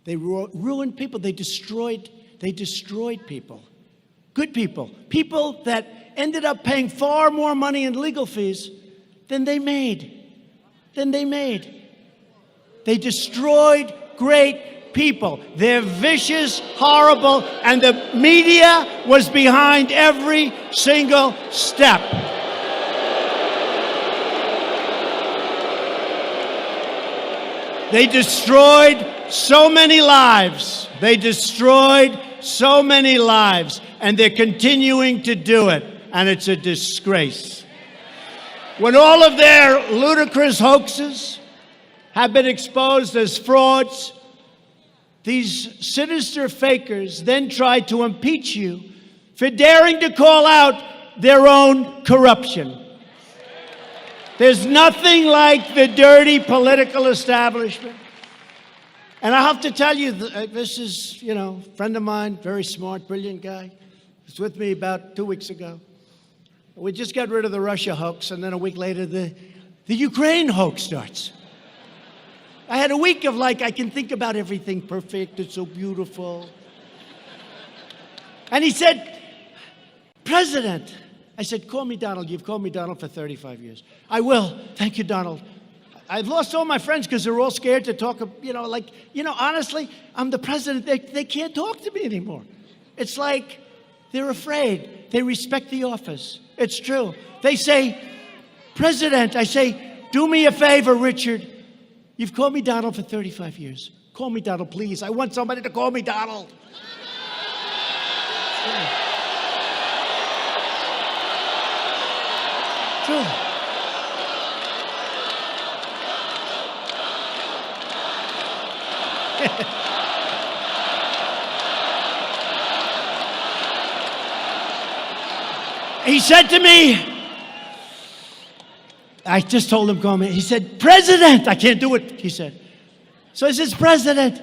They ruined people. They destroyed people. Good people. People that ended up paying far more money in legal fees than they made. They destroyed great people. They're vicious, horrible, and the media was behind every single step. They destroyed so many lives. And they're continuing to do it. And it's a disgrace. When all of their ludicrous hoaxes have been exposed as frauds, these sinister fakers then try to impeach you for daring to call out their own corruption. There's nothing like the dirty political establishment. And I have to tell you, this is, a friend of mine, very smart, brilliant guy. He was with me about 2 weeks ago. We just got rid of the Russia hoax, and then a week later, the Ukraine hoax starts. I had a week of I can think about everything perfect, it's so beautiful. And he said, President, I said, call me Donald. You've called me Donald for 35 years. I will. Thank you, Donald. I've lost all my friends because they're all scared to talk, honestly, I'm the president. They can't talk to me anymore. It's like they're afraid. They respect the office. It's true. They say, President, I say, do me a favor, Richard. You've called me Donald for 35 years. Call me Donald, please. I want somebody to call me Donald. True. He said to me, I just told him, go, man. He said, President, I can't do it, he said. So he says, President,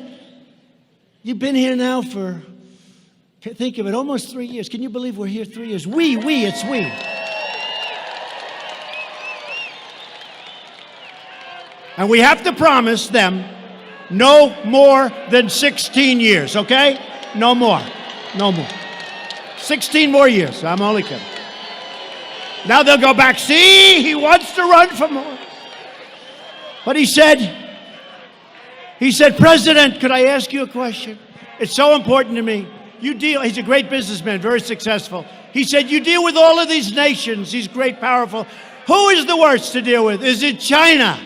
you've been here now for, think of it, almost 3 years. Can you believe we're here 3 years? It's we. And we have to promise them no more than 16 years, okay? No more. 16 more years. I'm only kidding. Now they'll go back. See, he wants to run for more. But he said, President, could I ask you a question? It's so important to me. He's a great businessman, very successful. He said, you deal with all of these nations, these great, powerful. Who is the worst to deal with? Is it China?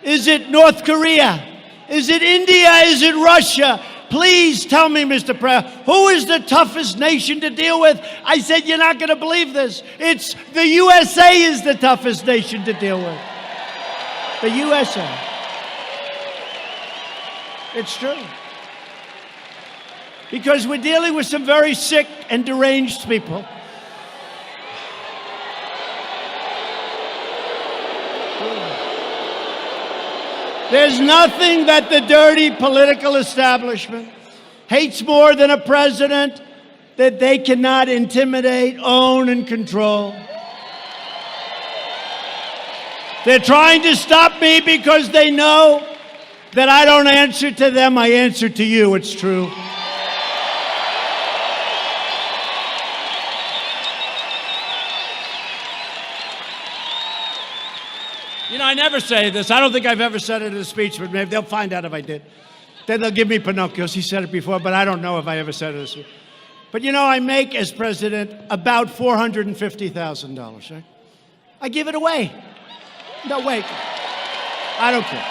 Is it North Korea? Is it India? Is it Russia? Please tell me, Mr. President, who is the toughest nation to deal with? I said, you're not going to believe this. It's the USA is the toughest nation to deal with. The USA. It's true. Because we're dealing with some very sick and deranged people. There's nothing that the dirty political establishment hates more than a president that they cannot intimidate, own, and control. They're trying to stop me because they know that I don't answer to them, I answer to you. It's true. You know, I never say this. I don't think I've ever said it in a speech, but maybe they'll find out if I did. Then they'll give me Pinocchios. He said it before, but I don't know if I ever said it in a speech. But you know, I make, as president, about $450,000, right? I give it away. No, wait. I don't care.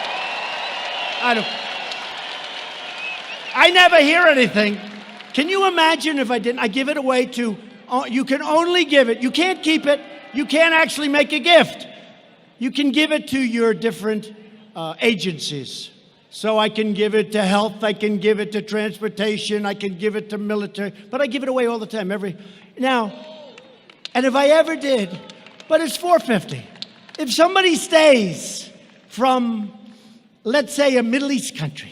I never hear anything. Can you imagine if I didn't? I give it away to, you can only give it. You can't keep it. You can't actually make a gift. You can give it to your different agencies. So I can give it to health, I can give it to transportation, I can give it to military, but I give it away all the time. Now, and if I ever did, but it's $450. If somebody stays from, let's say, a Middle East country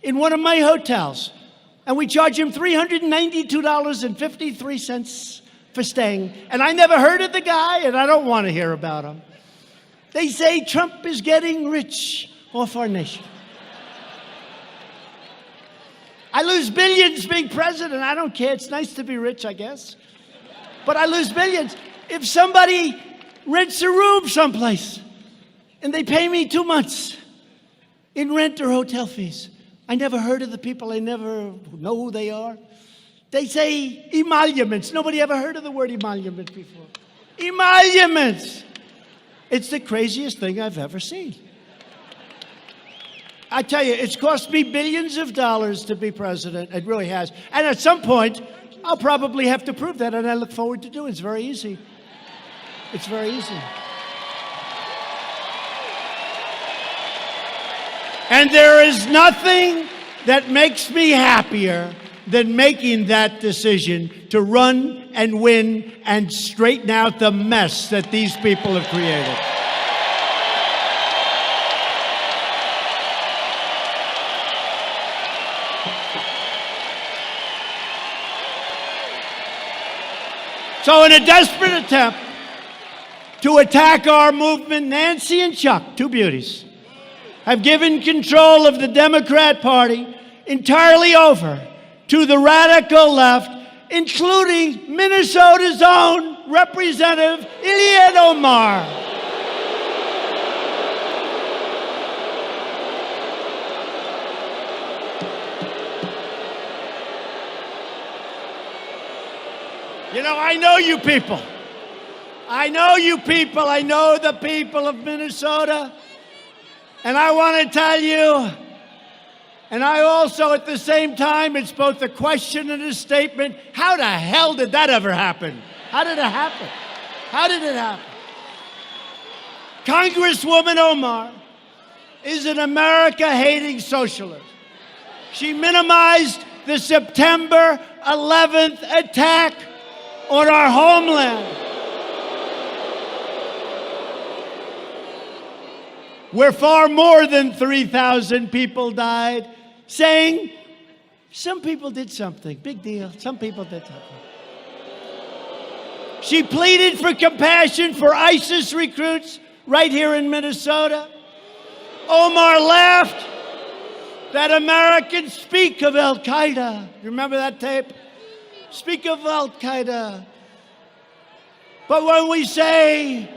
in one of my hotels, and we charge him $392.53 for staying, and I never heard of the guy, and I don't want to hear about him. They say Trump is getting rich off our nation. I lose billions being president. I don't care. It's nice to be rich, I guess. But I lose billions. If somebody rents a room someplace and they pay me 2 months in rent or hotel fees, I never heard of the people. I never know who they are. They say emoluments. Nobody ever heard of the word emolument before. Emoluments. It's the craziest thing I've ever seen. I tell you, it's cost me billions of dollars to be president. It really has. And at some point, I'll probably have to prove that, and I look forward to doing it. It's very easy. It's very easy. And there is nothing that makes me happier than making that decision to run and win and straighten out the mess that these people have created. So in a desperate attempt to attack our movement, Nancy and Chuck, two beauties, have given control of the Democrat Party entirely over to the radical left, including Minnesota's own Representative Ilhan Omar. You know, I know you people. I know you people. I know the people of Minnesota. And I want to tell you, and I also, at the same time, it's both a question and a statement. How the hell did that ever happen? How did it happen? How did it happen? Congresswoman Omar is an America-hating socialist. She minimized the September 11th attack on our homeland. where far more than 3,000 people died, saying some people did something. Big deal. Some people did something. She pleaded for compassion for ISIS recruits right here in Minnesota. Omar laughed that Americans speak of Al-Qaeda. You remember that tape? Speak of Al-Qaeda. But when we say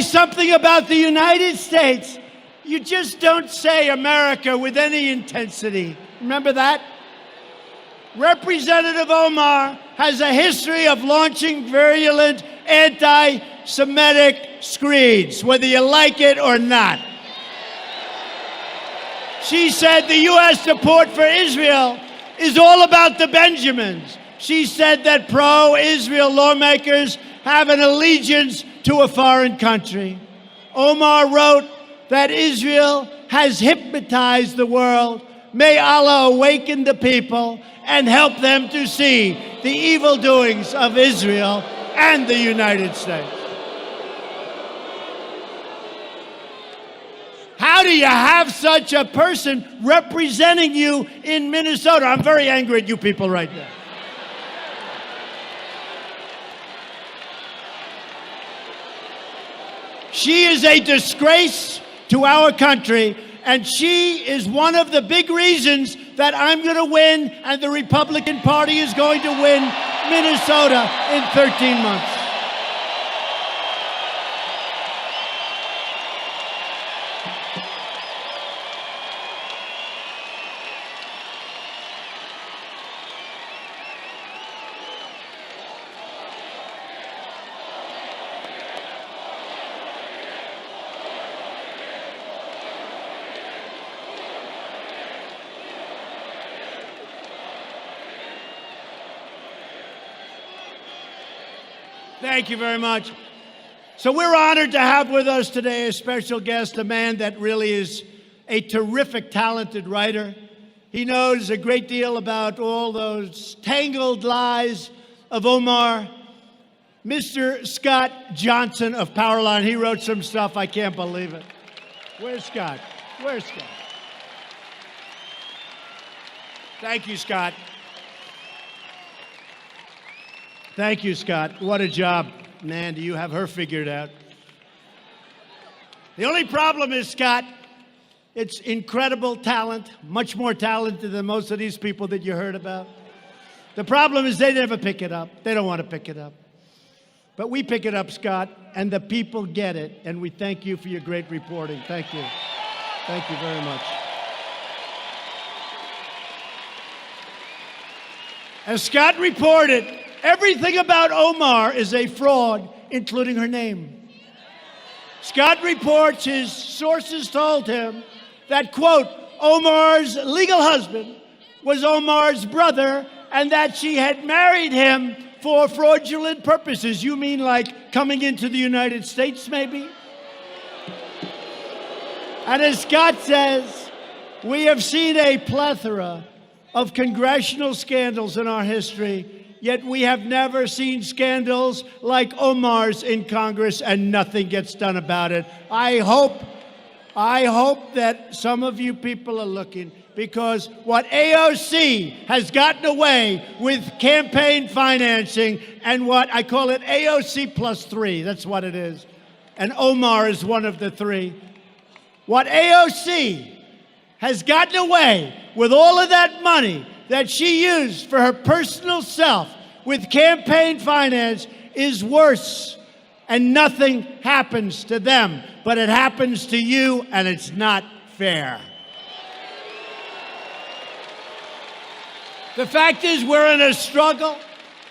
something about the United States, you just don't say America with any intensity. Remember that? Representative Omar has a history of launching virulent anti-Semitic screeds, whether you like it or not. She said the U.S. support for Israel is all about the Benjamins. She said that pro-Israel lawmakers have an allegiance to a foreign country. Omar wrote that Israel has hypnotized the world. May Allah awaken the people and help them to see the evil doings of Israel and the United States. How do you have such a person representing you in Minnesota? I'm very angry at you people right now. She is a disgrace to our country, and she is one of the big reasons that I'm going to win and the Republican Party is going to win Minnesota in 13 months. Thank you very much. So we're honored to have with us today a special guest, a man that really is a terrific, talented writer. He knows a great deal about all those tangled lies of Omar. Mr. Scott Johnson of Powerline. He wrote some stuff. I can't believe it. Where's Scott? Where's Scott? Thank you, Scott. Thank you, Scott. What a job. Man, do you have her figured out. The only problem is, Scott, it's incredible talent, much more talented than most of these people that you heard about. The problem is they never pick it up. They don't want to pick it up. But we pick it up, Scott, and the people get it, and we thank you for your great reporting. Thank you. Thank you very much. As Scott reported, everything about Omar is a fraud, including her name. Scott reports his sources told him that, quote, Omar's legal husband was Omar's brother and that she had married him for fraudulent purposes. You mean like coming into the United States, maybe? And as Scott says, we have seen a plethora of congressional scandals in our history, yet we have never seen scandals like Omar's in Congress, and nothing gets done about it. I hope that some of you people are looking, because what AOC has gotten away with campaign financing, and what I call it AOC plus 3, that's what it is, and Omar is one of the 3. What AOC has gotten away with all of that money that she used for her personal self with campaign finance is worse, and nothing happens to them, but it happens to you, and it's not fair. The fact is, we're in a struggle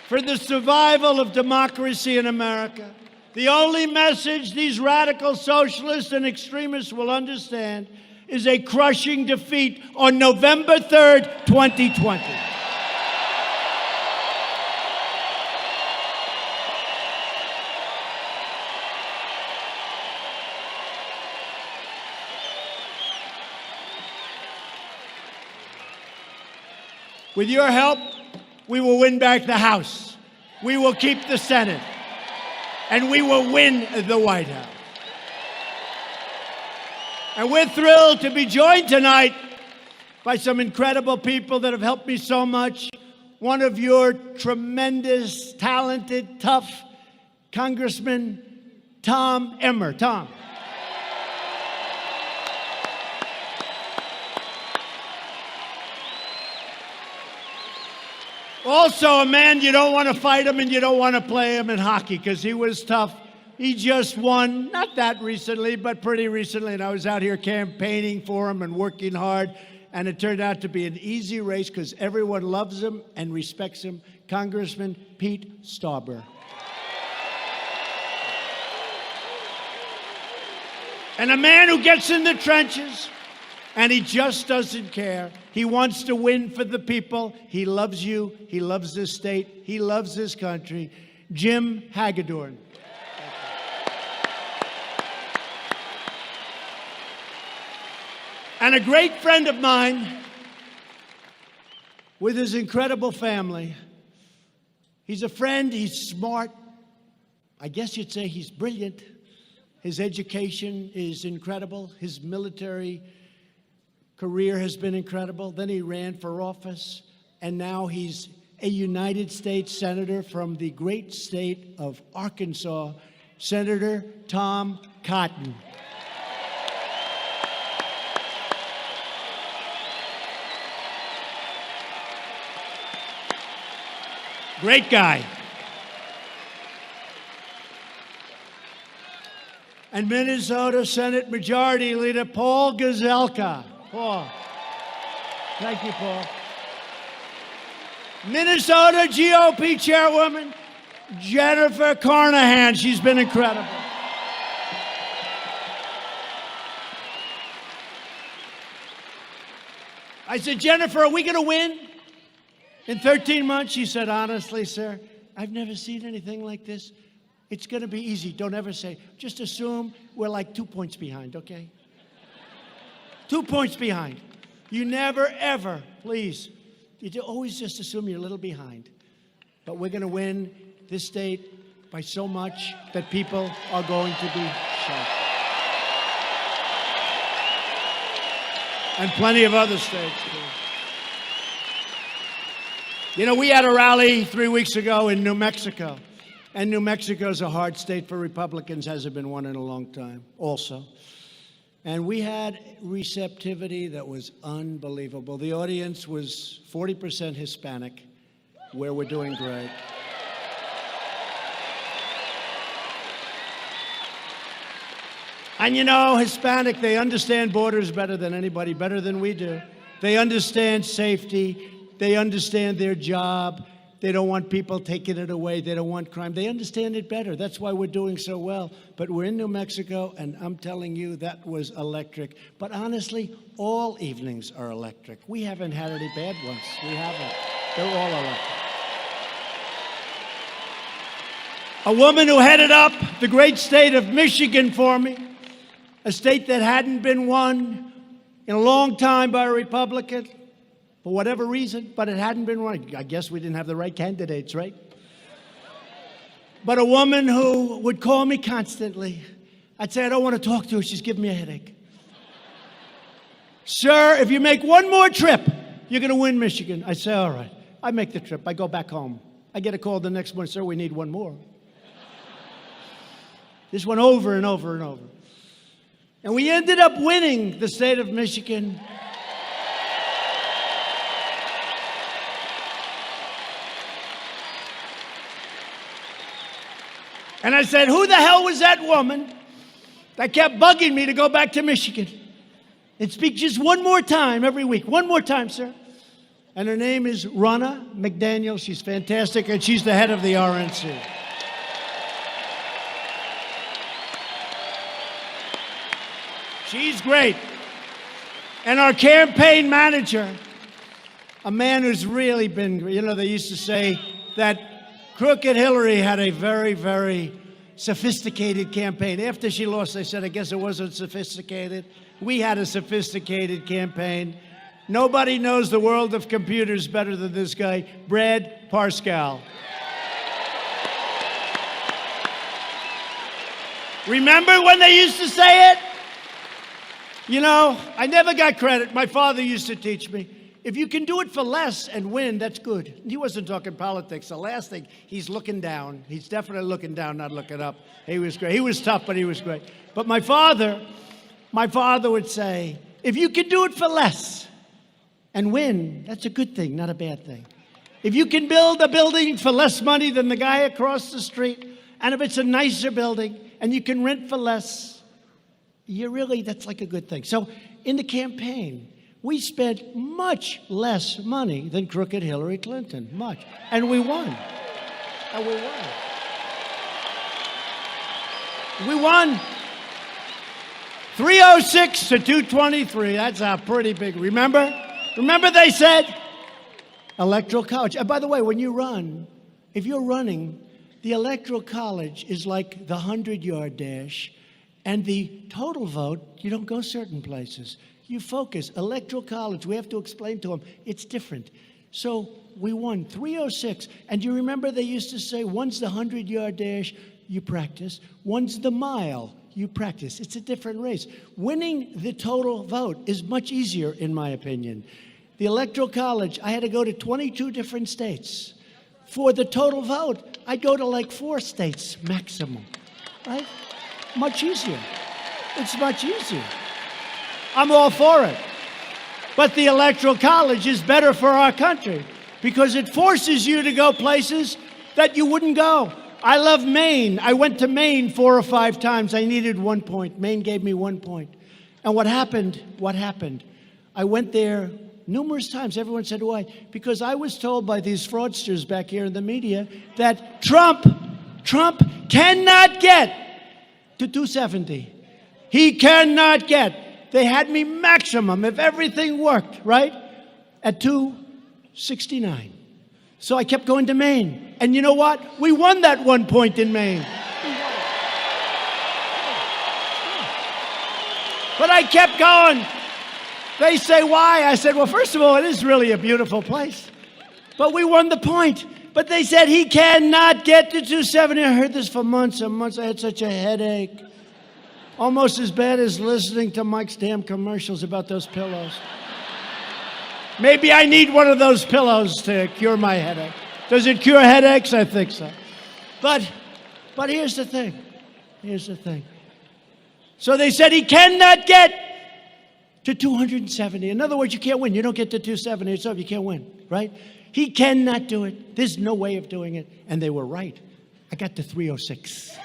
for the survival of democracy in America. The only message these radical socialists and extremists will understand is a crushing defeat on November 3rd, 2020. With your help, we will win back the House. We will keep the Senate. And we will win the White House. And we're thrilled to be joined tonight by some incredible people that have helped me so much. One of your tremendous, talented, tough Congressman, Tom Emmer. Tom. Also a man you don't want to fight him and you don't want to play him in hockey because he was tough. He just won, not that recently, but pretty recently, and I was out here campaigning for him and working hard, and it turned out to be an easy race because everyone loves him and respects him. Congressman Pete Stauber. And a man who gets in the trenches, and he just doesn't care. He wants to win for the people. He loves you. He loves this state. He loves this country. Jim Hagedorn. And a great friend of mine with his incredible family. He's a friend. He's smart. I guess you'd say he's brilliant. His education is incredible. His military career has been incredible. Then he ran for office, and now he's a United States Senator from the great state of Arkansas, Senator Tom Cotton. Great guy. And Minnesota Senate Majority Leader Paul Gazelka. Paul. Thank you, Paul. Minnesota GOP Chairwoman Jennifer Carnahan. She's been incredible. I said, Jennifer, are we going to win in 13 months? She said, honestly, sir, I've never seen anything like this. It's going to be easy. Don't ever say. Just assume we're like 2 points behind, okay? 2 points behind. You never, ever, please. You always just assume you're a little behind. But we're going to win this state by so much that people are going to be shocked. And plenty of other states, too. You know, we had a rally 3 weeks ago in New Mexico. And New Mexico is a hard state for Republicans, hasn't been one in a long time, also. And we had receptivity that was unbelievable. The audience was 40% Hispanic, where we're doing great. And you know, Hispanic, they understand borders better than anybody, better than we do. They understand safety. They understand their job. They don't want people taking it away. They don't want crime. They understand it better. That's why we're doing so well. But we're in New Mexico, and I'm telling you, that was electric. But honestly, all evenings are electric. We haven't had any bad ones. We haven't. They're all electric. A woman who headed up the great state of Michigan for me, a state that hadn't been won in a long time by a Republican, for whatever reason, but it hadn't been won. I guess we didn't have the right candidates, right? But a woman who would call me constantly. I'd say, I don't want to talk to her. She's giving me a headache. Sir, if you make one more trip, you're going to win Michigan. I say, all right. I make the trip. I go back home. I get a call the next morning, sir, we need one more. This went over and over and over. And we ended up winning the state of Michigan. And I said, who the hell was that woman that kept bugging me to go back to Michigan and speak just one more time every week? One more time, sir. And her name is Ronna McDaniel. She's fantastic, and she's the head of the RNC. She's great. And our campaign manager, a man who's really been, you know, they used to say that Crooked Hillary had a very, very sophisticated campaign. After she lost, they said, I guess it wasn't sophisticated. We had a sophisticated campaign. Nobody knows the world of computers better than this guy, Brad Parscale. Remember when they used to say it? You know, I never got credit. My father used to teach me, if you can do it for less and win, that's good. He wasn't talking politics. The last thing, he's looking down. He's definitely looking down, not looking up. He was great. He was tough, but he was great. But my father would say, if you can do it for less and win, that's a good thing, not a bad thing. If you can build a building for less money than the guy across the street, and if it's a nicer building and you can rent for less, that's like a good thing. So in the campaign, we spent much less money than crooked Hillary Clinton, much. And we won. And we won. We won 306 to 223. That's a pretty big, remember? Remember they said electoral college. And by the way, when you run, if you're running, the electoral college is like the 100-yard dash, and the total vote, you don't go certain places. You focus. Electoral college, we have to explain to them, it's different. So we won 306. And you remember they used to say, one's the 100-yard dash, you practice. One's the mile, you practice. It's a different race. Winning the total vote is much easier, in my opinion. The electoral college, I had to go to 22 different states. For the total vote, I go to like 4 states maximum, right? Much easier. It's much easier. I'm all for it. But the Electoral College is better for our country because it forces you to go places that you wouldn't go. I love Maine. I went to Maine 4 or 5 times. I needed 1 point. Maine gave me 1 point. And what happened? I went there numerous times. Everyone said, why? Because I was told by these fraudsters back here in the media that Trump cannot get to 270. He cannot get. They had me maximum, if everything worked, right, at 269. So I kept going to Maine. And you know what? We won that 1 point in Maine. But I kept going. They say, why? I said, well, first of all, it is really a beautiful place. But we won the point. But they said he cannot get to 270. I heard this for months and months. I had such a headache. Almost as bad as listening to Mike's damn commercials about those pillows. Maybe I need one of those pillows to cure my headache. Does it cure headaches? I think so. But here's the thing. So they said he cannot get to 270. In other words, you can't win. You don't get to 270. It's over. You can't win, right? He cannot do it. There's no way of doing it. And they were right. I got to 306.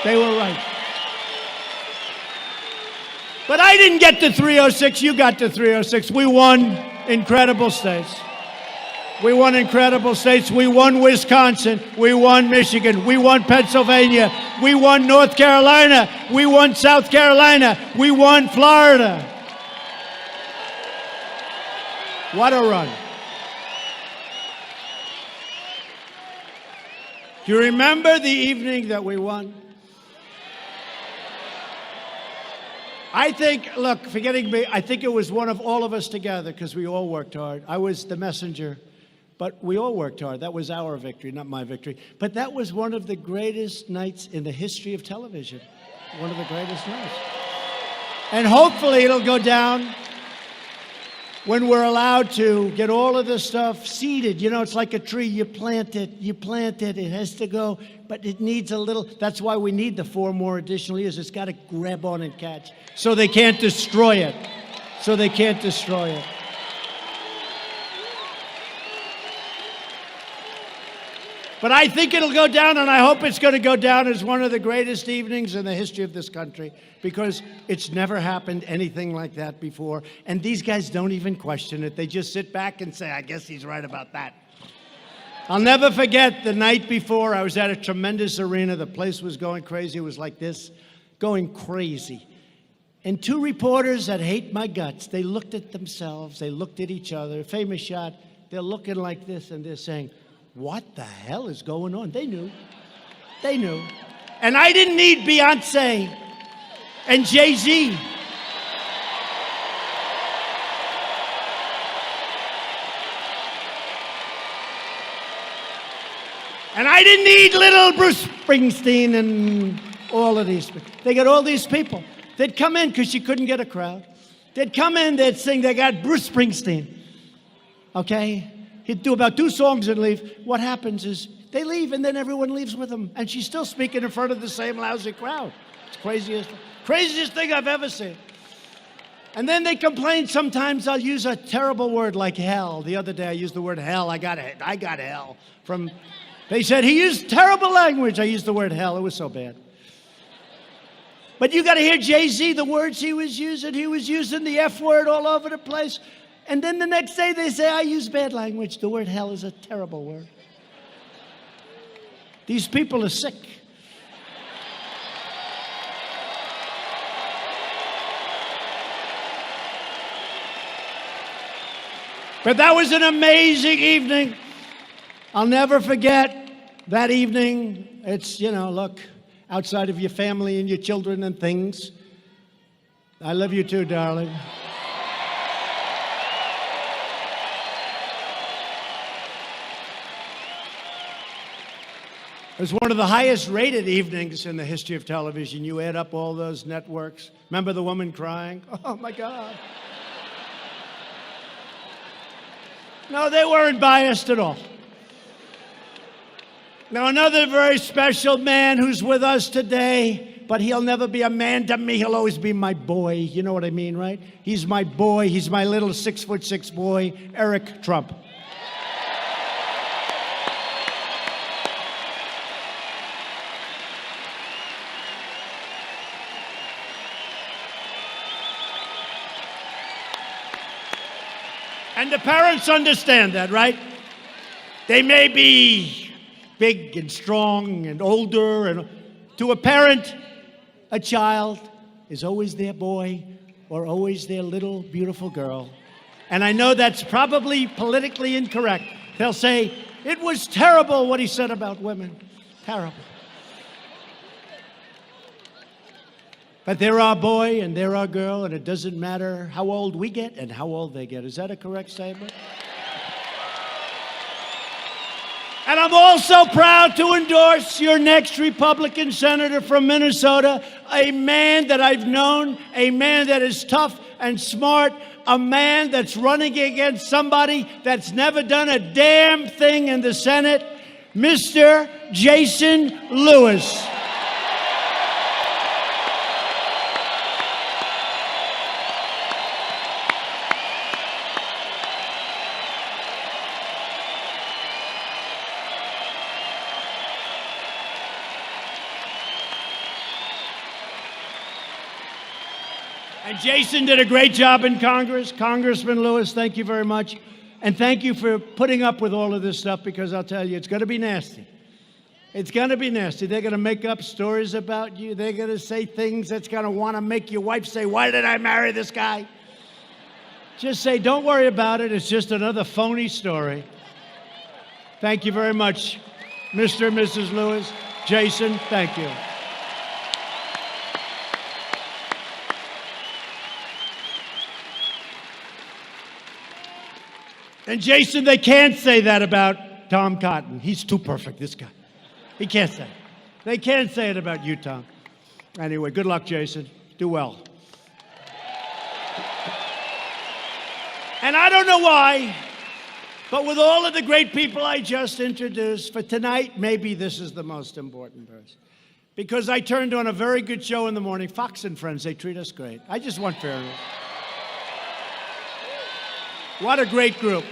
They were right. But I didn't get to 306. You got to 306. We won incredible states. We won incredible states. We won Wisconsin. We won Michigan. We won Pennsylvania. We won North Carolina. We won South Carolina. We won Florida. What a run. Do you remember the evening that we won? I think, look, forgetting me, I think it was one of all of us together because we all worked hard. I was the messenger, but we all worked hard. That was our victory, not my victory. But that was one of the greatest nights in the history of television. One of the greatest nights. And hopefully it'll go down when we're allowed to get all of this stuff seeded. You know, it's like a tree. You plant it, it has to go, but it needs a little. That's why we need the 4 more additional years. It's got to grab on and catch. So they can't destroy it. But I think it'll go down, and I hope it's going to go down as one of the greatest evenings in the history of this country, because it's never happened anything like that before. And these guys don't even question it. They just sit back and say, I guess he's right about that. I'll never forget the night before. I was at a tremendous arena. The place was going crazy. It was like this, going crazy. And 2 reporters that hate my guts, they looked at themselves. They looked at each other. Famous shot. They're looking like this, and they're saying, what the hell is going on? They knew. And I didn't need Beyonce and Jay-Z. And I didn't need little Bruce Springsteen and all of these people. They got all these people. They'd come in because she couldn't get a crowd. They'd come in, they'd sing, they got Bruce Springsteen. Okay? He'd do about 2 songs and leave. What happens is they leave and then everyone leaves with them. And she's still speaking in front of the same lousy crowd. It's the craziest thing I've ever seen. And then they complain sometimes I'll use a terrible word like hell. The other day I used the word hell. I got hell from... They said he used terrible language. I used the word hell. It was so bad. But you got to hear Jay-Z, the words he was using. He was using the F word all over the place. And then the next day they say, I use bad language. The word hell is a terrible word. These people are sick. But that was an amazing evening. I'll never forget that evening. It's, look, outside of your family and your children and things. I love you too, darling. It was one of the highest rated evenings in the history of television. You add up all those networks. Remember the woman crying? Oh, my God. No, they weren't biased at all. Now, another very special man who's with us today, but he'll never be a man to me. He'll always be my boy. You know what I mean, right? He's my boy. He's my little 6'6" boy, Eric Trump. And the parents understand that, right? They may be big and strong and older, and to a parent, a child is always their boy or always their little beautiful girl. And I know that's probably politically incorrect. They'll say, it was terrible what he said about women. Terrible. But they're our boy and they're our girl, and it doesn't matter how old we get and how old they get. Is that a correct statement? And I'm also proud to endorse your next Republican senator from Minnesota, a man that I've known, a man that is tough and smart, a man that's running against somebody that's never done a damn thing in the Senate, Mr. Jason Lewis. And Jason did a great job in Congress. Congressman Lewis, thank you very much. And thank you for putting up with all of this stuff, because I'll tell you, it's going to be nasty. It's going to be nasty. They're going to make up stories about you. They're going to say things that's going to want to make your wife say, why did I marry this guy? Just say, don't worry about it. It's just another phony story. Thank you very much, Mr. and Mrs. Lewis. Jason, thank you. And Jason, they can't say that about Tom Cotton. He's too perfect, this guy. He can't say it. They can't say it about you, Tom. Anyway, good luck, Jason. Do well. And I don't know why, but with all of the great people I just introduced, for tonight, maybe this is the most important person. Because I turned on a very good show in the morning, Fox and Friends. They treat us great. I just want fairness. What a great group.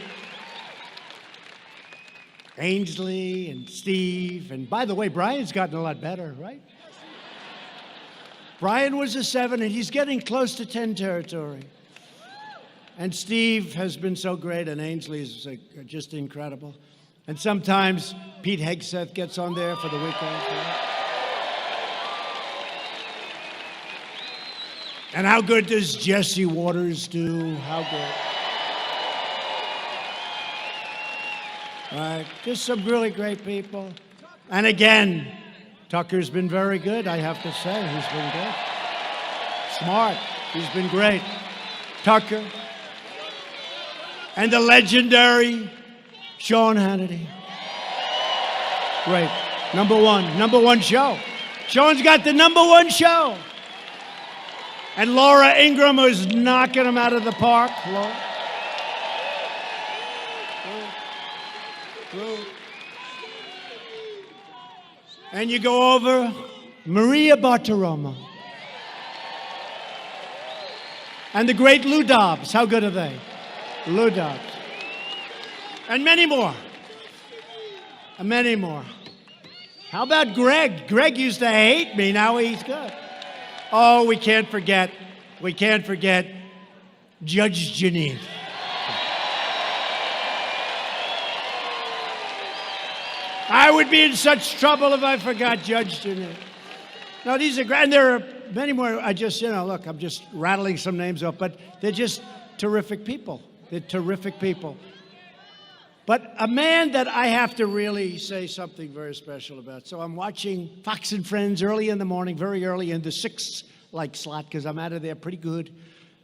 Ainsley and Steve. And by the way, Brian's gotten a lot better, right? Brian was a 7, and he's getting close to 10 territory. And Steve has been so great, and Ainsley is just incredible. And sometimes Pete Hegseth gets on there for the weekend. And how good does Jesse Waters do? How good? Right, just some really great people. And again, Tucker's been very good, I have to say. He's been good. Smart. He's been great. Tucker. And the legendary Sean Hannity. Great. Number one show. Sean's got the number one show. And Laura Ingraham is knocking him out of the park. Laura. And you go over Maria Bartiromo. And the great Lou Dobbs. How good are they? Lou Dobbs. And many more. And many more. How about Greg? Greg used to hate me. Now he's good. Oh, we can't forget Judge Jeanine. I would be in such trouble if I forgot Judge Jeanine. No, these are great. And there are many more. I just, look, I'm just rattling some names off, but they're just terrific people. They're terrific people. But a man that I have to really say something very special about. So I'm watching Fox and Friends early in the morning, very early in the 6 slot, because I'm out of there pretty good.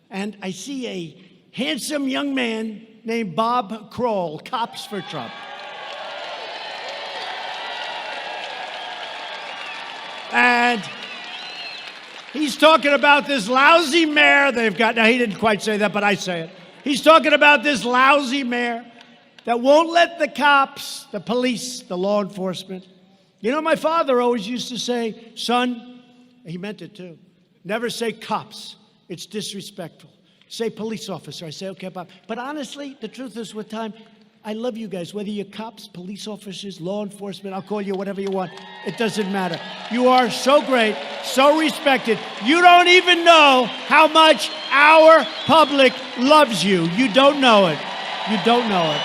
And I see a handsome young man named Bob Kroll, Cops for Trump. And he's talking about this lousy mayor they've got. Now, he didn't quite say that, but I say it. He's talking about this lousy mayor that won't let the cops, the police, the law enforcement. My father always used to say, son, he meant it too, never say cops. It's disrespectful. Say police officer. I say, okay, Bob. But honestly, the truth is with time, I love you guys, whether you're cops, police officers, law enforcement, I'll call you whatever you want. It doesn't matter. You are so great, so respected. You don't even know how much our public loves you. You don't know it. You don't know it.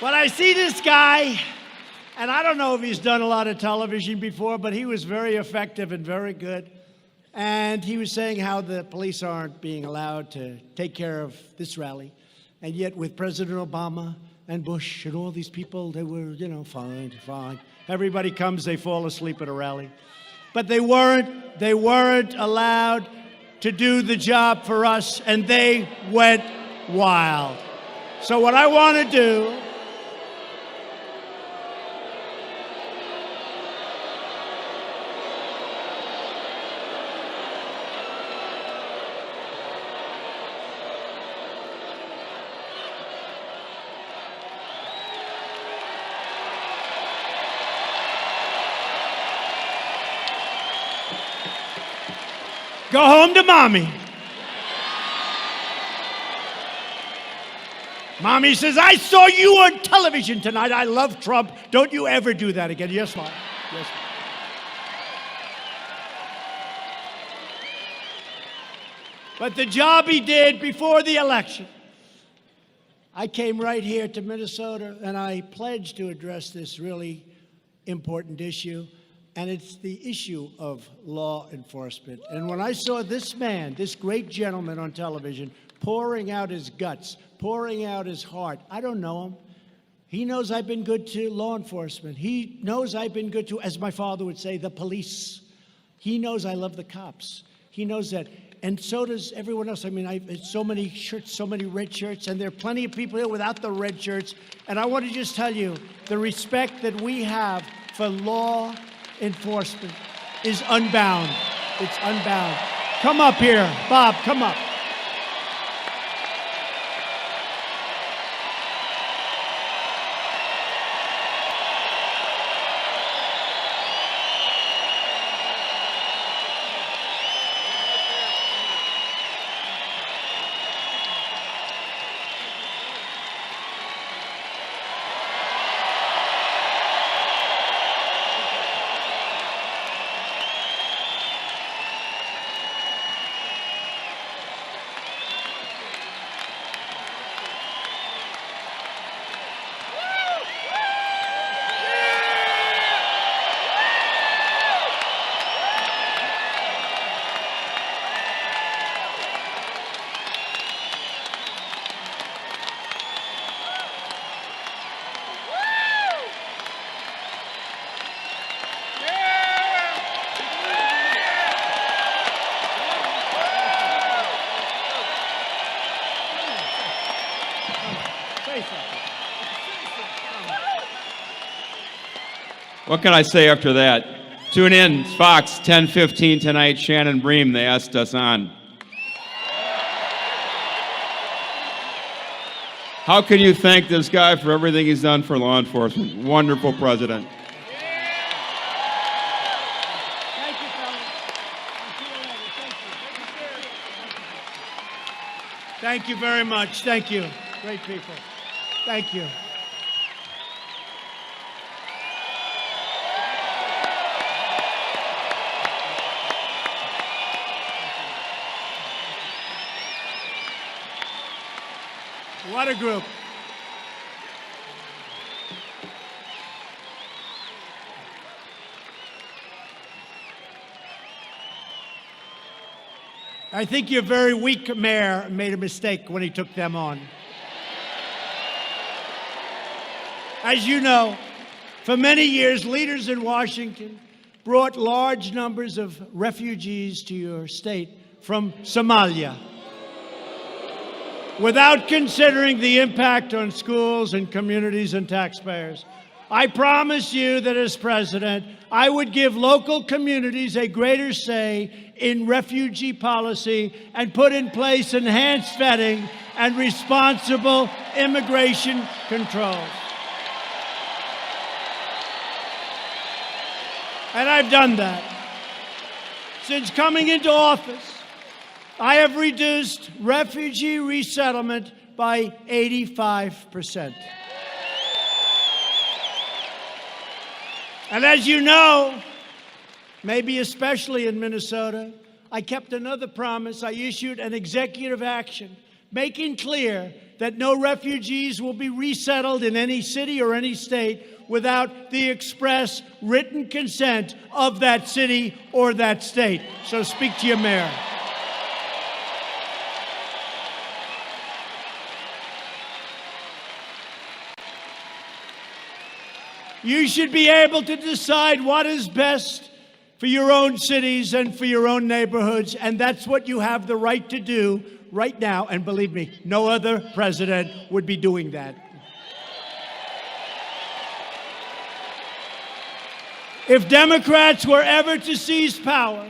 But I see this guy, and I don't know if he's done a lot of television before, but he was very effective and very good. And he was saying how the police aren't being allowed to take care of this rally. And yet with President Obama and Bush and all these people, they were, fine. Everybody comes, they fall asleep at a rally. But they weren't allowed to do the job for us, and they went wild. So what I want to do, go home to mommy. Mommy says, I saw you on television tonight. I love Trump. Don't you ever do that again. Yes, Mom. Yes, Mom. But the job he did before the election, I came right here to Minnesota, and I pledged to address this really important issue. And it's the issue of law enforcement. And when I saw this man, this great gentleman on television, pouring out his guts, pouring out his heart, I don't know him. He knows I've been good to law enforcement. He knows I've been good to, as my father would say, the police. He knows I love the cops. He knows that. And so does everyone else. I mean, I've so many shirts, so many red shirts, and there are plenty of people here without the red shirts. And I want to just tell you, the respect that we have for law enforcement is unbound. It's unbound. Come up here, Bob, come up. What can I say after that? Tune in, Fox, 10:15 tonight. Shannon Bream, they asked us on. How can you thank this guy for everything he's done for law enforcement? Wonderful president. Thank you, fellas. Thank you very much. Thank you. Great people. Thank you. What a group. I think your very weak mayor made a mistake when he took them on. As you know, for many years, leaders in Washington brought large numbers of refugees to your state from Somalia, without considering the impact on schools and communities and taxpayers. I promise you that as president, I would give local communities a greater say in refugee policy and put in place enhanced vetting and responsible immigration controls. And I've done that. Since coming into office, I have reduced refugee resettlement by 85%. And as you know, maybe especially in Minnesota, I kept another promise. I issued an executive action making clear that no refugees will be resettled in any city or any state without the express written consent of that city or that state. So speak to your mayor. You should be able to decide what is best for your own cities and for your own neighborhoods, and that's what you have the right to do right now. And believe me, no other president would be doing that. If Democrats were ever to seize power,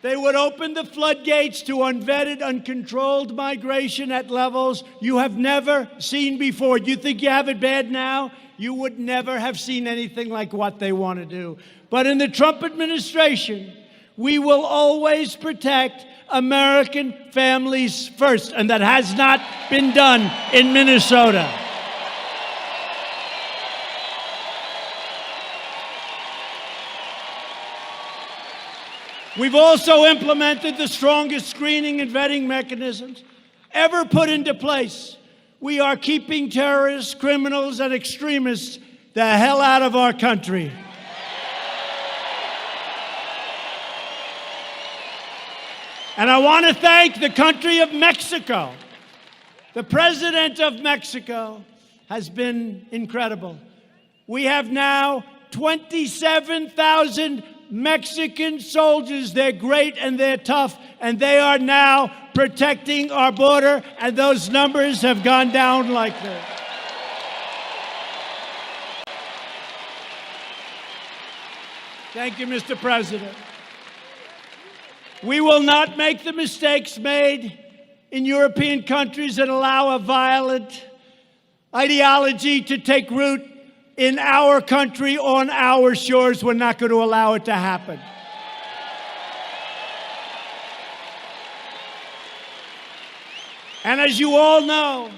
they would open the floodgates to unvetted, uncontrolled migration at levels you have never seen before. You think you have it bad now? You would never have seen anything like what they want to do. But in the Trump administration, we will always protect American families first, and that has not been done in Minnesota. We've also implemented the strongest screening and vetting mechanisms ever put into place. We are keeping terrorists, criminals, and extremists the hell out of our country. And I want to thank the country of Mexico. The president of Mexico has been incredible. We have now 27,000 Mexican soldiers. They're great and they're tough, and they are now protecting our border, and those numbers have gone down like this. Thank you, Mr. President. We will not make the mistakes made in European countries that allow a violent ideology to take root in our country, on our shores. We're not going to allow it to happen. And as you all know,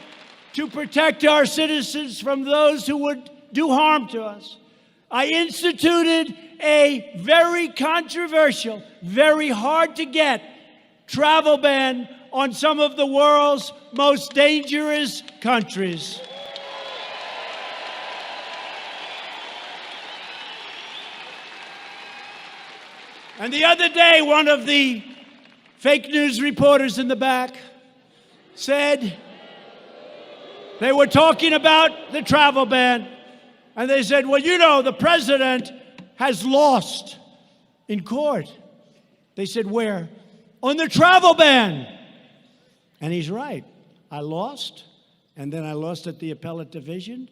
to protect our citizens from those who would do harm to us, I instituted a very controversial, very hard to get travel ban on some of the world's most dangerous countries. And the other day, one of the fake news reporters in the back said they were talking about the travel ban, and they said, well, you know, the president has lost in court. They said, where? On the travel ban. And he's right. I lost, and then I lost at the appellate division,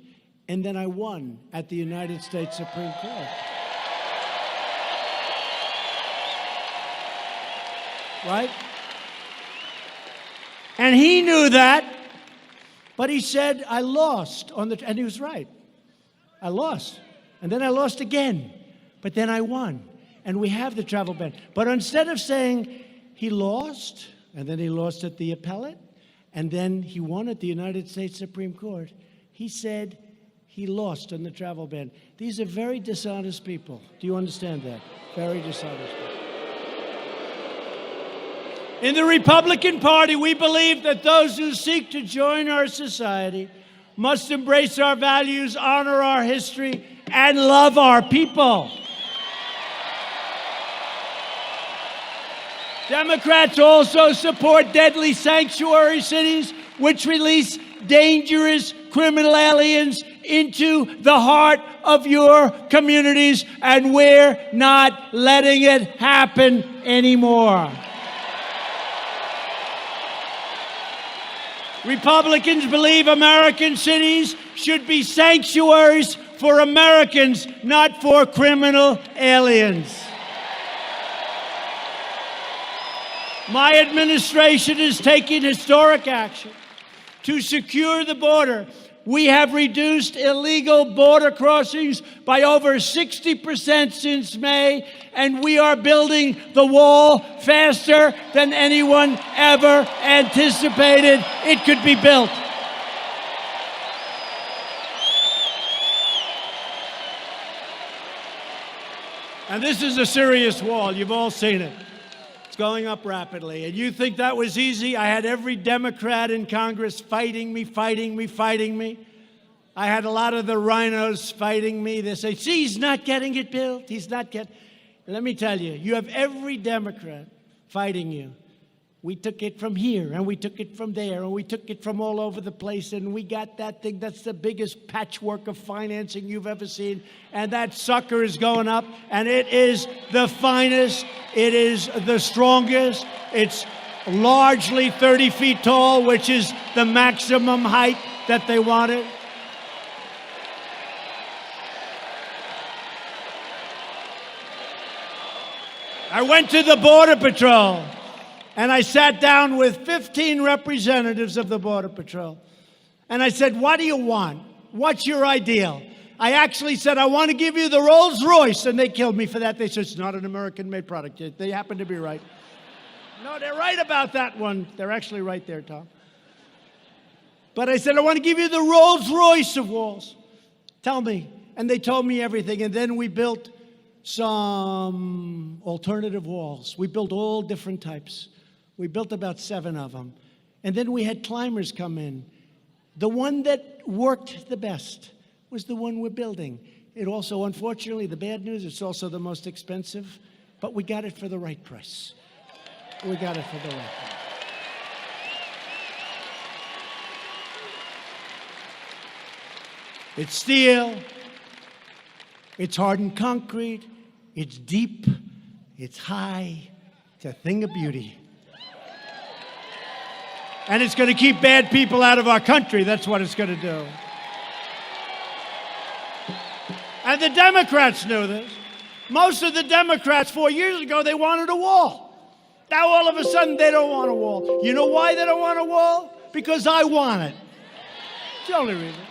And then I won at the United States Supreme Court. Right? And he knew that, but he said, I lost and he was right. I lost. And then I lost again. But then I won. And we have the travel ban. But instead of saying he lost, and then he lost at the appellate, and then he won at the United States Supreme Court, he said he lost on the travel ban. These are very dishonest people. Do you understand that? Very dishonest people. In the Republican Party, we believe that those who seek to join our society must embrace our values, honor our history, and love our people. Democrats also support deadly sanctuary cities, which release dangerous criminal aliens into the heart of your communities, and we're not letting it happen anymore. Republicans believe American cities should be sanctuaries for Americans, not for criminal aliens. My administration is taking historic action to secure the border. We have reduced illegal border crossings by over 60% since May, and we are building the wall faster than anyone ever anticipated it could be built. And this is a serious wall. You've all seen it. It's going up rapidly. And you think that was easy? I had every Democrat in Congress fighting me. I had a lot of the rhinos fighting me. They say, see, he's not getting it built. Let me tell you, you have every Democrat fighting you. We took it from here, and we took it from there, and we took it from all over the place, and we got that thing. That's the biggest patchwork of financing you've ever seen. And that sucker is going up, and it is the finest. It is the strongest. It's largely 30 feet tall, which is the maximum height that they wanted. I went to the Border Patrol, and I sat down with 15 representatives of the Border Patrol. And I said, what do you want? What's your ideal? I actually said, I want to give you the Rolls Royce. And they killed me for that. They said, it's not an American-made product. They happen to be right. No, they're right about that one. They're actually right there, Tom. But I said, I want to give you the Rolls Royce of walls. Tell me. And they told me everything. And then we built some alternative walls. We built all different types. We built about 7 of them. And then we had climbers come in. The one that worked the best was the one we're building. It also, unfortunately, the bad news, it's also the most expensive, but we got it for the right price. We got it for the right price. It's steel. It's hardened concrete. It's deep. It's high. It's a thing of beauty. And it's going to keep bad people out of our country. That's what it's going to do. And the Democrats knew this. Most of the Democrats 4 years ago, they wanted a wall. Now all of a sudden, they don't want a wall. You know why they don't want a wall? Because I want it. It's the only reason.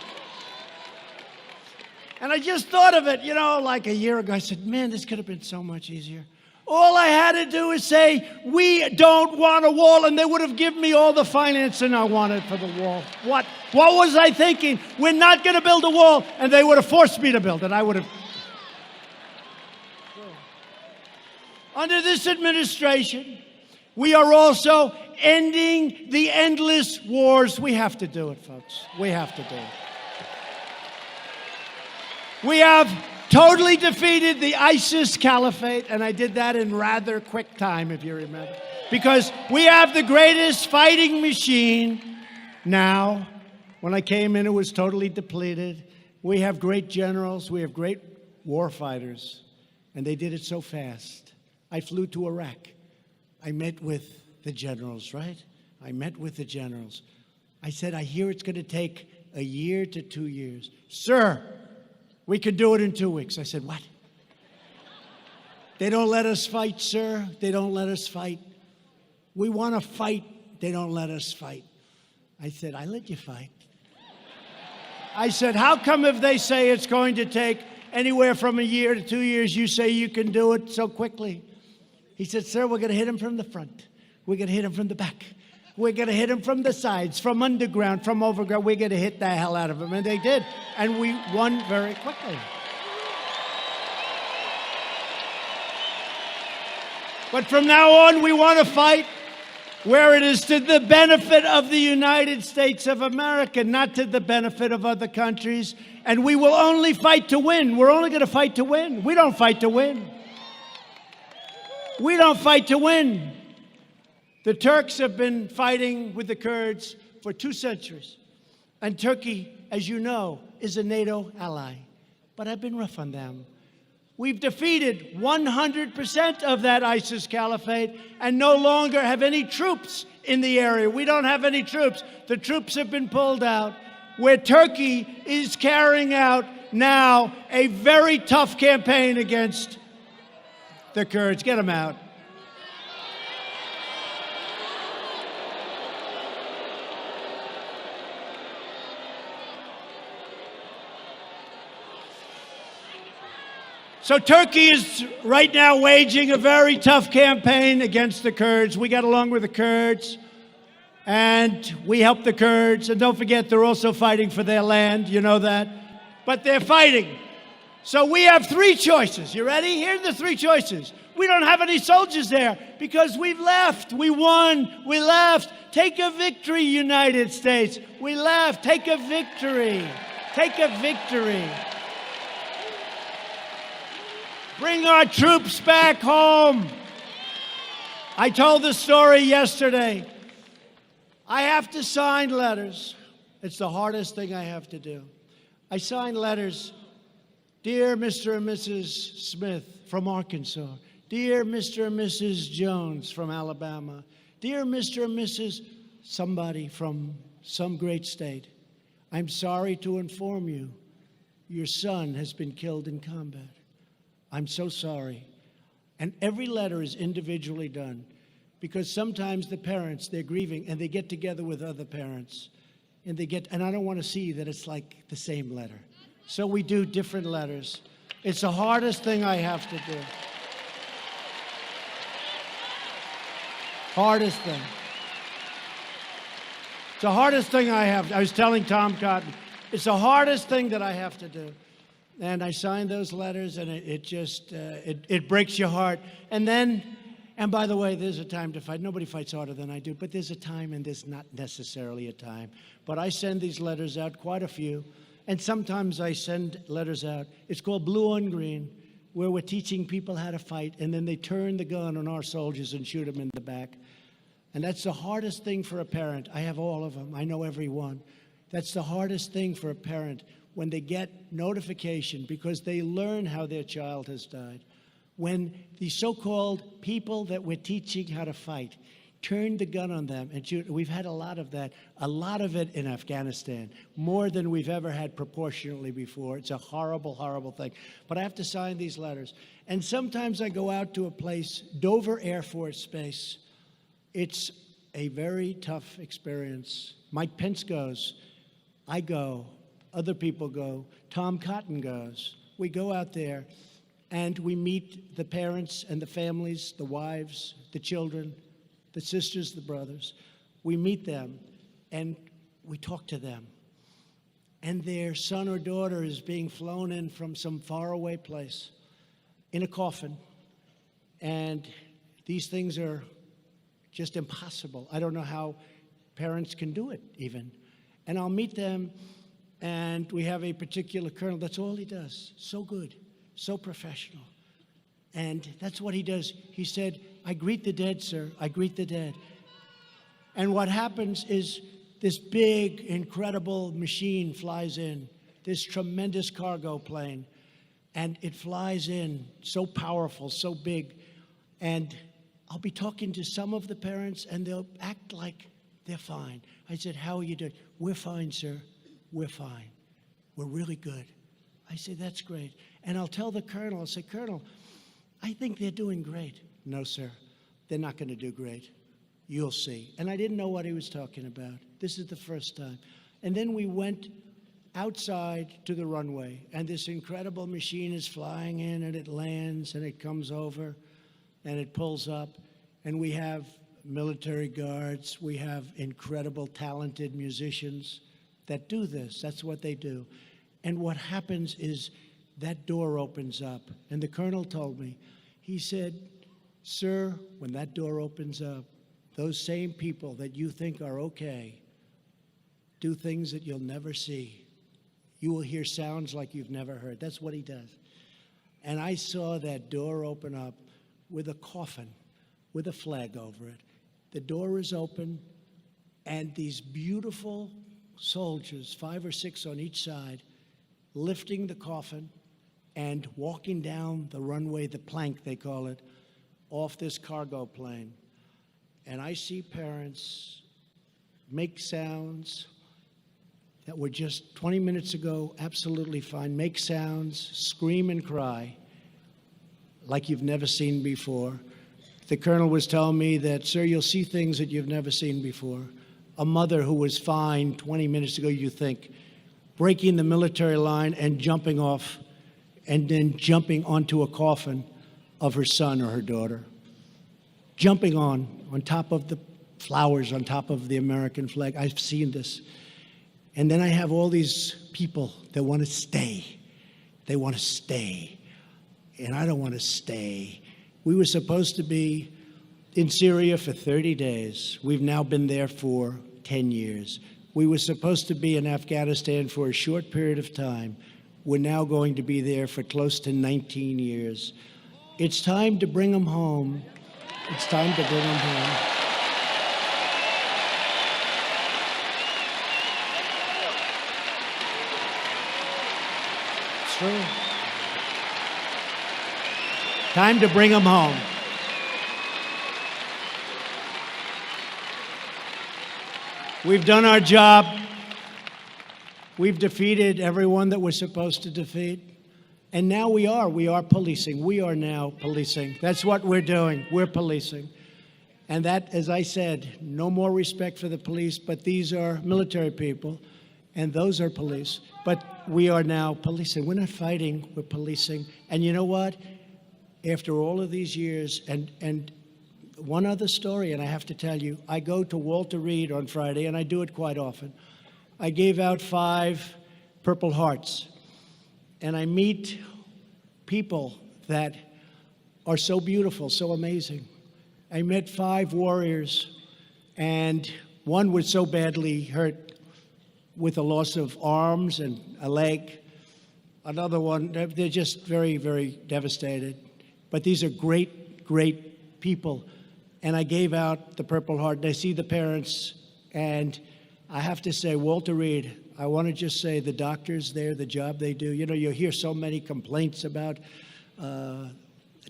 And I just thought of it, like a year ago. I said, man, this could have been so much easier. All I had to do is say, we don't want a wall, and they would have given me all the financing I wanted for the wall. What was I thinking? We're not going to build a wall, and they would have forced me to build it. I would have. Under this administration, we are also ending the endless wars. We have to do it, folks. We have to do it. We have totally defeated the ISIS caliphate, and I did that in rather quick time, if you remember. Because we have the greatest fighting machine now. When I came in, it was totally depleted. We have great generals. We have great war fighters. And they did it so fast. I flew to Iraq. I met with the generals, right? I met with the generals. I said, I hear it's going to take a year to 2 years. Sir, we could do it in 2 weeks. I said, what? They don't let us fight, sir. They don't let us fight. We want to fight. They don't let us fight. I said, I let you fight. I said, how come if they say it's going to take anywhere from a year to 2 years, you say you can do it so quickly? He said, sir, we're going to hit him from the front. We're going to hit him from the back. We're going to hit him from the sides, from underground, from overground. We're going to hit the hell out of him. And they did. And we won very quickly. But from now on, we want to fight where it is to the benefit of the United States of America, not to the benefit of other countries. And we will only fight to win. We're only going to fight to win. We don't fight to win. We don't fight to win. The Turks have been fighting with the Kurds for 2 centuries. And Turkey, as you know, is a NATO ally. But I've been rough on them. We've defeated 100% of that ISIS caliphate and no longer have any troops in the area. We don't have any troops. The troops have been pulled out, where Turkey is carrying out now a very tough campaign against the Kurds. Get them out. So Turkey is right now waging a very tough campaign against the Kurds. We got along with the Kurds, and we help the Kurds. And don't forget, they're also fighting for their land. You know that. But they're fighting. So we have 3 choices. You ready? Here are the 3 choices. We don't have any soldiers there because we've left. We won. We left. Take a victory, United States. We left. Take a victory. Take a victory. Bring our troops back home. I told the story yesterday. I have to sign letters. It's the hardest thing I have to do. I sign letters. Dear Mr. and Mrs. Smith from Arkansas. Dear Mr. and Mrs. Jones from Alabama. Dear Mr. and Mrs. somebody from some great state. I'm sorry to inform you, your son has been killed in combat. I'm so sorry. And every letter is individually done because sometimes the parents, they're grieving and they get together with other parents and I don't want to see that it's like the same letter. So we do different letters. It's the hardest thing I have to do. Hardest thing. It's the hardest thing I have. I was telling Tom Cotton, it's the hardest thing that I have to do. And I signed those letters, and it just breaks your heart. And by the way, there's a time to fight. Nobody fights harder than I do, but there's a time and there's not necessarily a time. But I send these letters out, quite a few, and sometimes I send letters out. It's called Blue on Green, where we're teaching people how to fight, and then they turn the gun on our soldiers and shoot them in the back. And that's the hardest thing for a parent. I have all of them. I know every one. That's the hardest thing for a parent, when they get notification because they learn how their child has died. When the so-called people that we're teaching how to fight turn the gun on them and shoot. We've had a lot of that, a lot of it in Afghanistan, more than we've ever had proportionally before. It's a horrible, horrible thing. But I have to sign these letters. And sometimes I go out to a place, Dover Air Force Base. It's a very tough experience. Mike Pence goes. I go. Other people go. Tom Cotton goes. We go out there and we meet the parents and the families, the wives, the children, the sisters, the brothers. We meet them and we talk to them. And their son or daughter is being flown in from some faraway place in a coffin. And these things are just impossible. I don't know how parents can do it even. And I'll meet them, and we have a particular colonel. That's all he does. So good, so professional. And that's what he does. He said, I greet the dead, sir. I greet the dead. And what happens is this big, incredible machine flies in, this tremendous cargo plane. And it flies in, so powerful, so big. And I'll be talking to some of the parents, and they'll act like they're fine. I said, how are you doing? We're fine, sir. we're fine. We're really good. I say, that's great. And I'll tell the colonel, I'll say, Colonel, I think they're doing great. No, sir, they're not going to do great. You'll see. And I didn't know what he was talking about. This is the first time. And then we went outside to the runway, and this incredible machine is flying in, and it lands, and it comes over, and it pulls up, and we have military guards. We have incredible, talented musicians that do this. That's what they do. And what happens is that door opens up, and the colonel told me, he said, sir, when that door opens up, those same people that you think are okay do things that you'll never see. You will hear sounds like you've never heard. That's what he does. And I saw that door open up with a coffin, with a flag over it. The door is open, and these beautiful soldiers, 5 or 6 on each side, lifting the coffin and walking down the runway, the plank they call it, off this cargo plane. And I see parents make sounds that were just 20 minutes ago absolutely fine, make sounds, scream and cry like you've never seen before. The colonel was telling me that, sir, you'll see things that you've never seen before. A mother who was fine 20 minutes ago, you think, breaking the military line and jumping off and then jumping onto a coffin of her son or her daughter. Jumping on top of the flowers, on top of the American flag. I've seen this. And then I have all these people that want to stay. They want to stay. And I don't want to stay. We were supposed to be in Syria for 30 days. We've now been there for 10 years. We were supposed to be in Afghanistan for a short period of time. We're now going to be there for close to 19 years. It's time to bring them home. It's time to bring them home. It's true. Time to bring them home. We've done our job. We've defeated everyone that we're supposed to defeat. And now we are policing. We are now policing. That's what we're doing. We're policing. And that, as I said, no more respect for the police, but these are military people, and those are police. But we are now policing. We're not fighting, we're policing. And you know what? After all of these years, and one other story, and I have to tell you, I go to Walter Reed on Friday, and I do it quite often. I gave out 5 Purple Hearts, and I meet people that are so beautiful, so amazing. I met 5 warriors, and one was so badly hurt with a loss of arms and a leg. Another one, they're just very, very devastated. But these are great, great people. And I gave out the Purple Heart, and I see the parents, and I have to say, Walter Reed, I want to just say the doctors there, the job they do. You know, you hear so many complaints about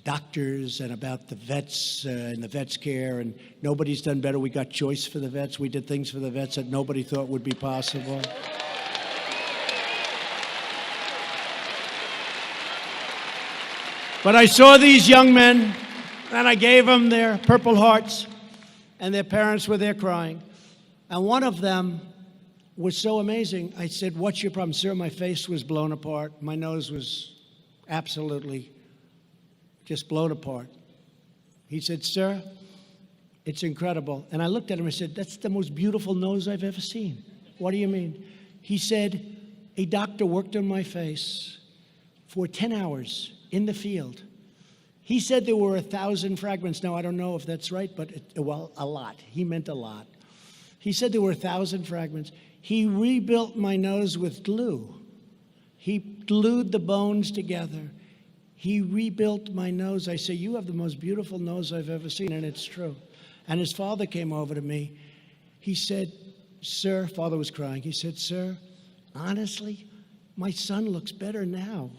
doctors and about the vets and the vets care, and nobody's done better. We got choice for the vets. We did things for the vets that nobody thought would be possible. But I saw these young men, and I gave them their Purple Hearts, and their parents were there crying. And one of them was so amazing. I said, what's your problem? Sir, my face was blown apart. My nose was absolutely just blown apart. He said, sir, it's incredible. And I looked at him and said, that's the most beautiful nose I've ever seen. What do you mean? He said, a doctor worked on my face for 10 hours in the field. He said there were 1,000 fragments. Now, I don't know if that's right, but, well, a lot. He meant a lot. He said there were 1,000 fragments. He rebuilt my nose with glue. He glued the bones together. He rebuilt my nose. I say, you have the most beautiful nose I've ever seen, and it's true. And his father came over to me. He said, sir, father was crying. He said, sir, honestly, my son looks better now.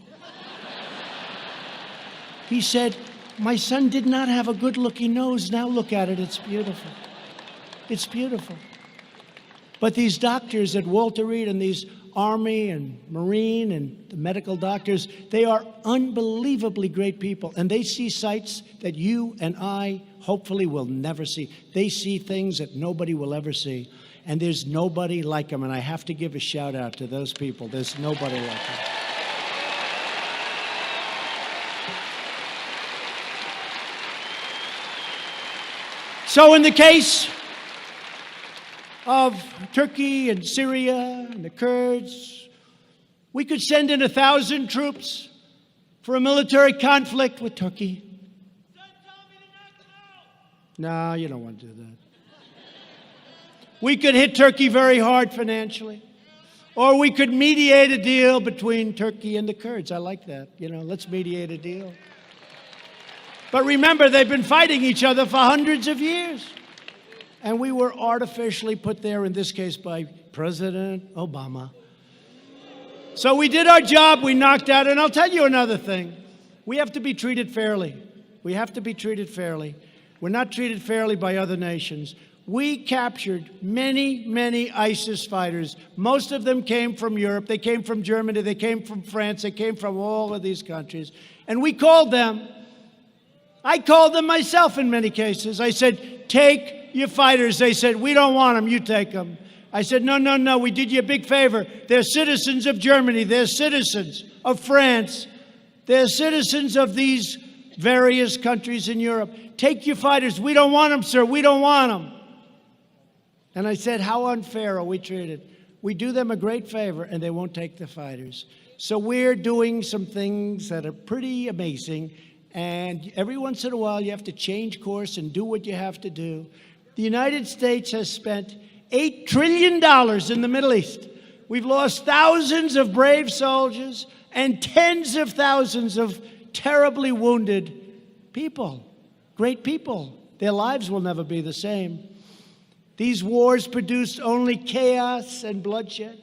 He said, my son did not have a good-looking nose. Now look at it. It's beautiful. It's beautiful. But these doctors at Walter Reed and these Army and Marine and the medical doctors, they are unbelievably great people. And they see sights that you and I hopefully will never see. They see things that nobody will ever see. And there's nobody like them. And I have to give a shout out to those people. There's nobody like them. So in the case of Turkey and Syria and the Kurds, we could send in 1,000 troops for a military conflict with Turkey. No, you don't want to do that. We could hit Turkey very hard financially. Or we could mediate a deal between Turkey and the Kurds. I like that. Let's mediate a deal. But remember, they've been fighting each other for hundreds of years. And we were artificially put there, in this case, by President Obama. So we did our job, we knocked out, and I'll tell you another thing. We have to be treated fairly. We have to be treated fairly. We're not treated fairly by other nations. We captured many, many ISIS fighters. Most of them came from Europe. They came from Germany. They came from France. They came from all of these countries. And we called them. I called them myself in many cases. I said, take your fighters. They said, we don't want them. You take them. I said, no. We did you a big favor. They're citizens of Germany. They're citizens of France. They're citizens of these various countries in Europe. Take your fighters. We don't want them, sir. We don't want them. And I said, how unfair are we treated? We do them a great favor, and they won't take the fighters. So we're doing some things that are pretty amazing. And every once in a while, you have to change course and do what you have to do. The United States has spent $8 trillion in the Middle East. We've lost thousands of brave soldiers and tens of thousands of terribly wounded people, great people. Their lives will never be the same. These wars produced only chaos and bloodshed.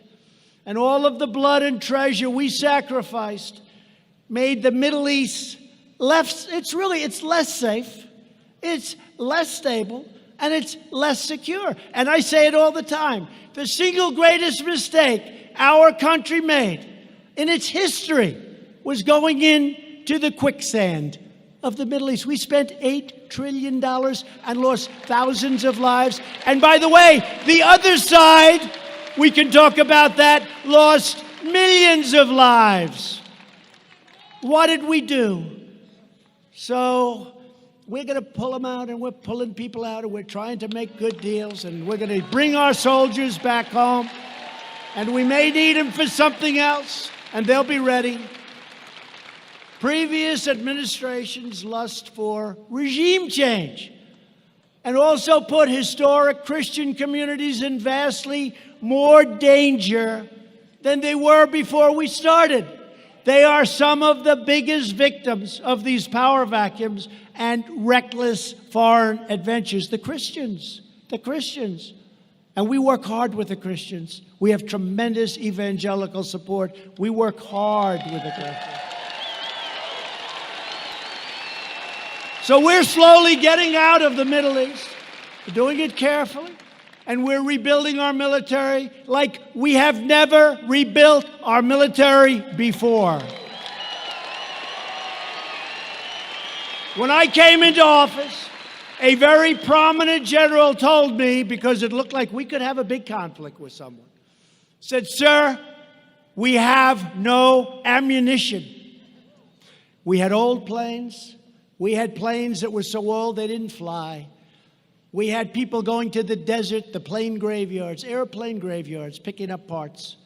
And all of the blood and treasure we sacrificed made the Middle East it's less safe, it's less stable, and it's less secure. And I say it all the time. The single greatest mistake our country made in its history was going into the quicksand of the Middle East. We spent $8 trillion and lost thousands of lives. And by the way, the other side, we can talk about that, lost millions of lives. What did we do? So we're going to pull them out, and we're pulling people out, and we're trying to make good deals, and we're going to bring our soldiers back home, and we may need them for something else, and they'll be ready. Previous administrations lust for regime change and also put historic Christian communities in vastly more danger than they were before we started. They are some of the biggest victims of these power vacuums and reckless foreign adventures. The Christians. And we work hard with the Christians. We have tremendous evangelical support. We work hard with the Christians. So we're slowly getting out of the Middle East. We're doing it carefully. And we're rebuilding our military like we have never rebuilt our military before. When I came into office, a very prominent general told me, because it looked like we could have a big conflict with someone, said, sir, we have no ammunition. We had old planes. We had planes that were so old they didn't fly. We had people going to the desert, the plane graveyards, airplane graveyards, picking up parts.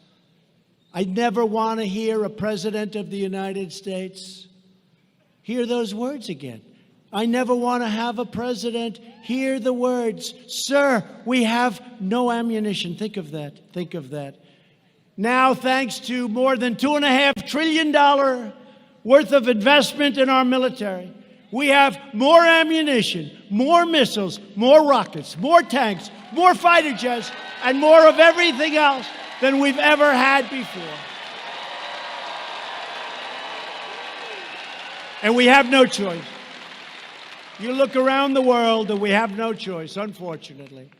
I never want to hear a president of the United States hear those words again. I never want to have a president hear the words, sir, we have no ammunition. Think of that. Think of that. Now, thanks to more than $2.5 trillion worth of investment in our military, we have more ammunition, more missiles, more rockets, more tanks, more fighter jets, and more of everything else than we've ever had before. And we have no choice. You look around the world and we have no choice, unfortunately.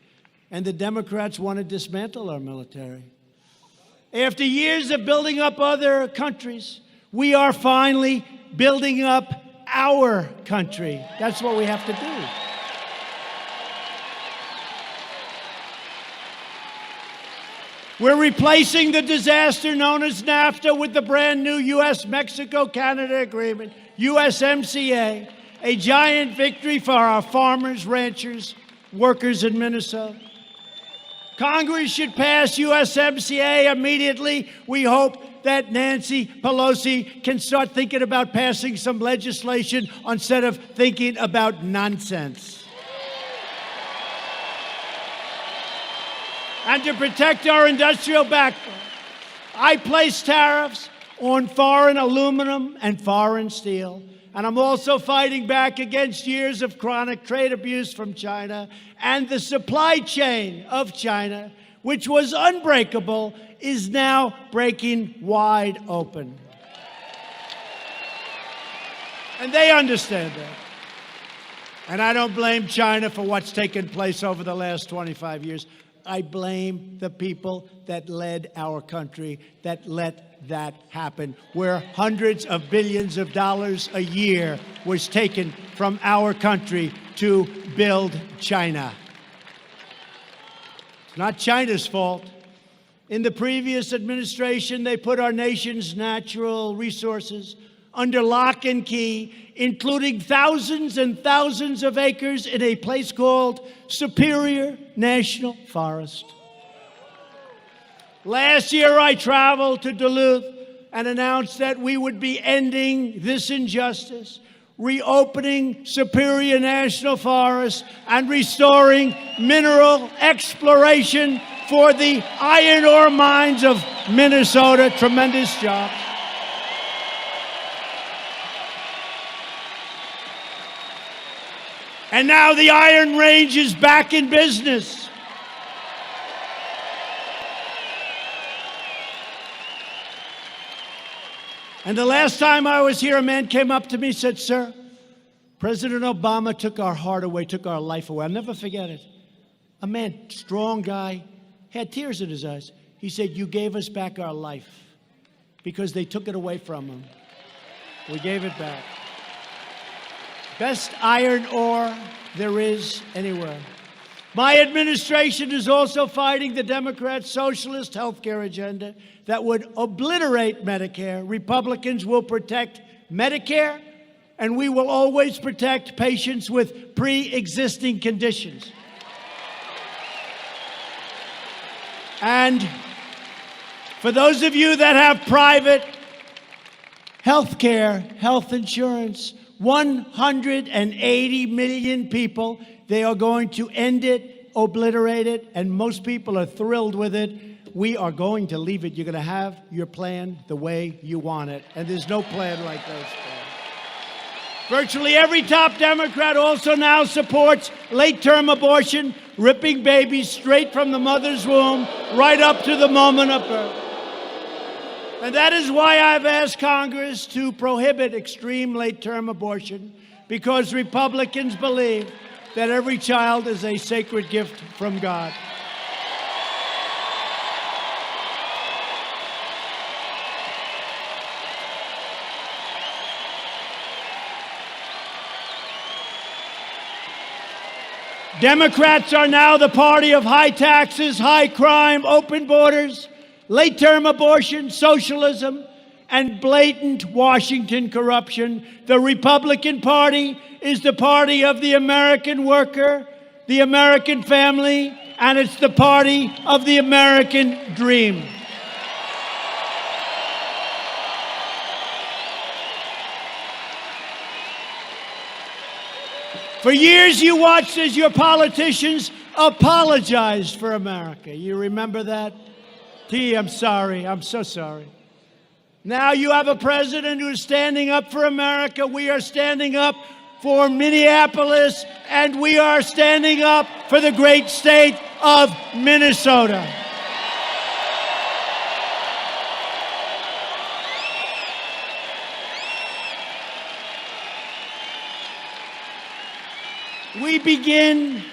And the Democrats want to dismantle our military. After years of building up other countries, we are finally building up our country. That's what we have to do. We're replacing the disaster known as NAFTA with the brand new U.S.-Mexico-Canada Agreement, USMCA, a giant victory for our farmers, ranchers, workers in Minnesota. Congress should pass USMCA immediately. We hope that Nancy Pelosi can start thinking about passing some legislation instead of thinking about nonsense. And to protect our industrial backbone, I place tariffs on foreign aluminum and foreign steel. And I'm also fighting back against years of chronic trade abuse from China, and the supply chain of China, which was unbreakable, is now breaking wide open. And they understand that. And I don't blame China for what's taken place over the last 25 years. I blame the people that led our country, that let that happen, where hundreds of billions of dollars a year was taken from our country to build China. It's not China's fault. In the previous administration, they put our nation's natural resources under lock and key, including thousands and thousands of acres in a place called Superior National Forest. Last year, I traveled to Duluth and announced that we would be ending this injustice, reopening Superior National Forest, and restoring mineral exploration for the iron ore mines of Minnesota. Tremendous job. And now the Iron Range is back in business. And the last time I was here, a man came up to me and said, "Sir, President Obama took our heart away, took our life away." I'll never forget it. A man, strong guy, had tears in his eyes. He said, "You gave us back our life because they took it away from him. We gave it back." Best iron ore there is anywhere. My administration is also fighting the Democrat socialist health care agenda that would obliterate Medicare. Republicans will protect Medicare, and we will always protect patients with pre-existing conditions. And for those of you that have private health care, health insurance, 180 million people, they are going to end it, obliterate it, and most people are thrilled with it. We are going to leave it. You're going to have your plan the way you want it, and there's no plan like those plans. Virtually every top Democrat also now supports late-term abortion, ripping babies straight from the mother's womb right up to the moment of birth. And that is why I've asked Congress to prohibit extreme late-term abortion, because Republicans believe that every child is a sacred gift from God. Democrats are now the party of high taxes, high crime, open borders, late-term abortion, socialism, and blatant Washington corruption. The Republican Party is the party of the American worker, the American family, and it's the party of the American dream. For years, you watched as your politicians apologized for America. You remember that? T, I'm sorry. I'm so sorry. Now you have a president who is standing up for America. We are standing up for Minneapolis, and we are standing up for the great state of Minnesota. We begin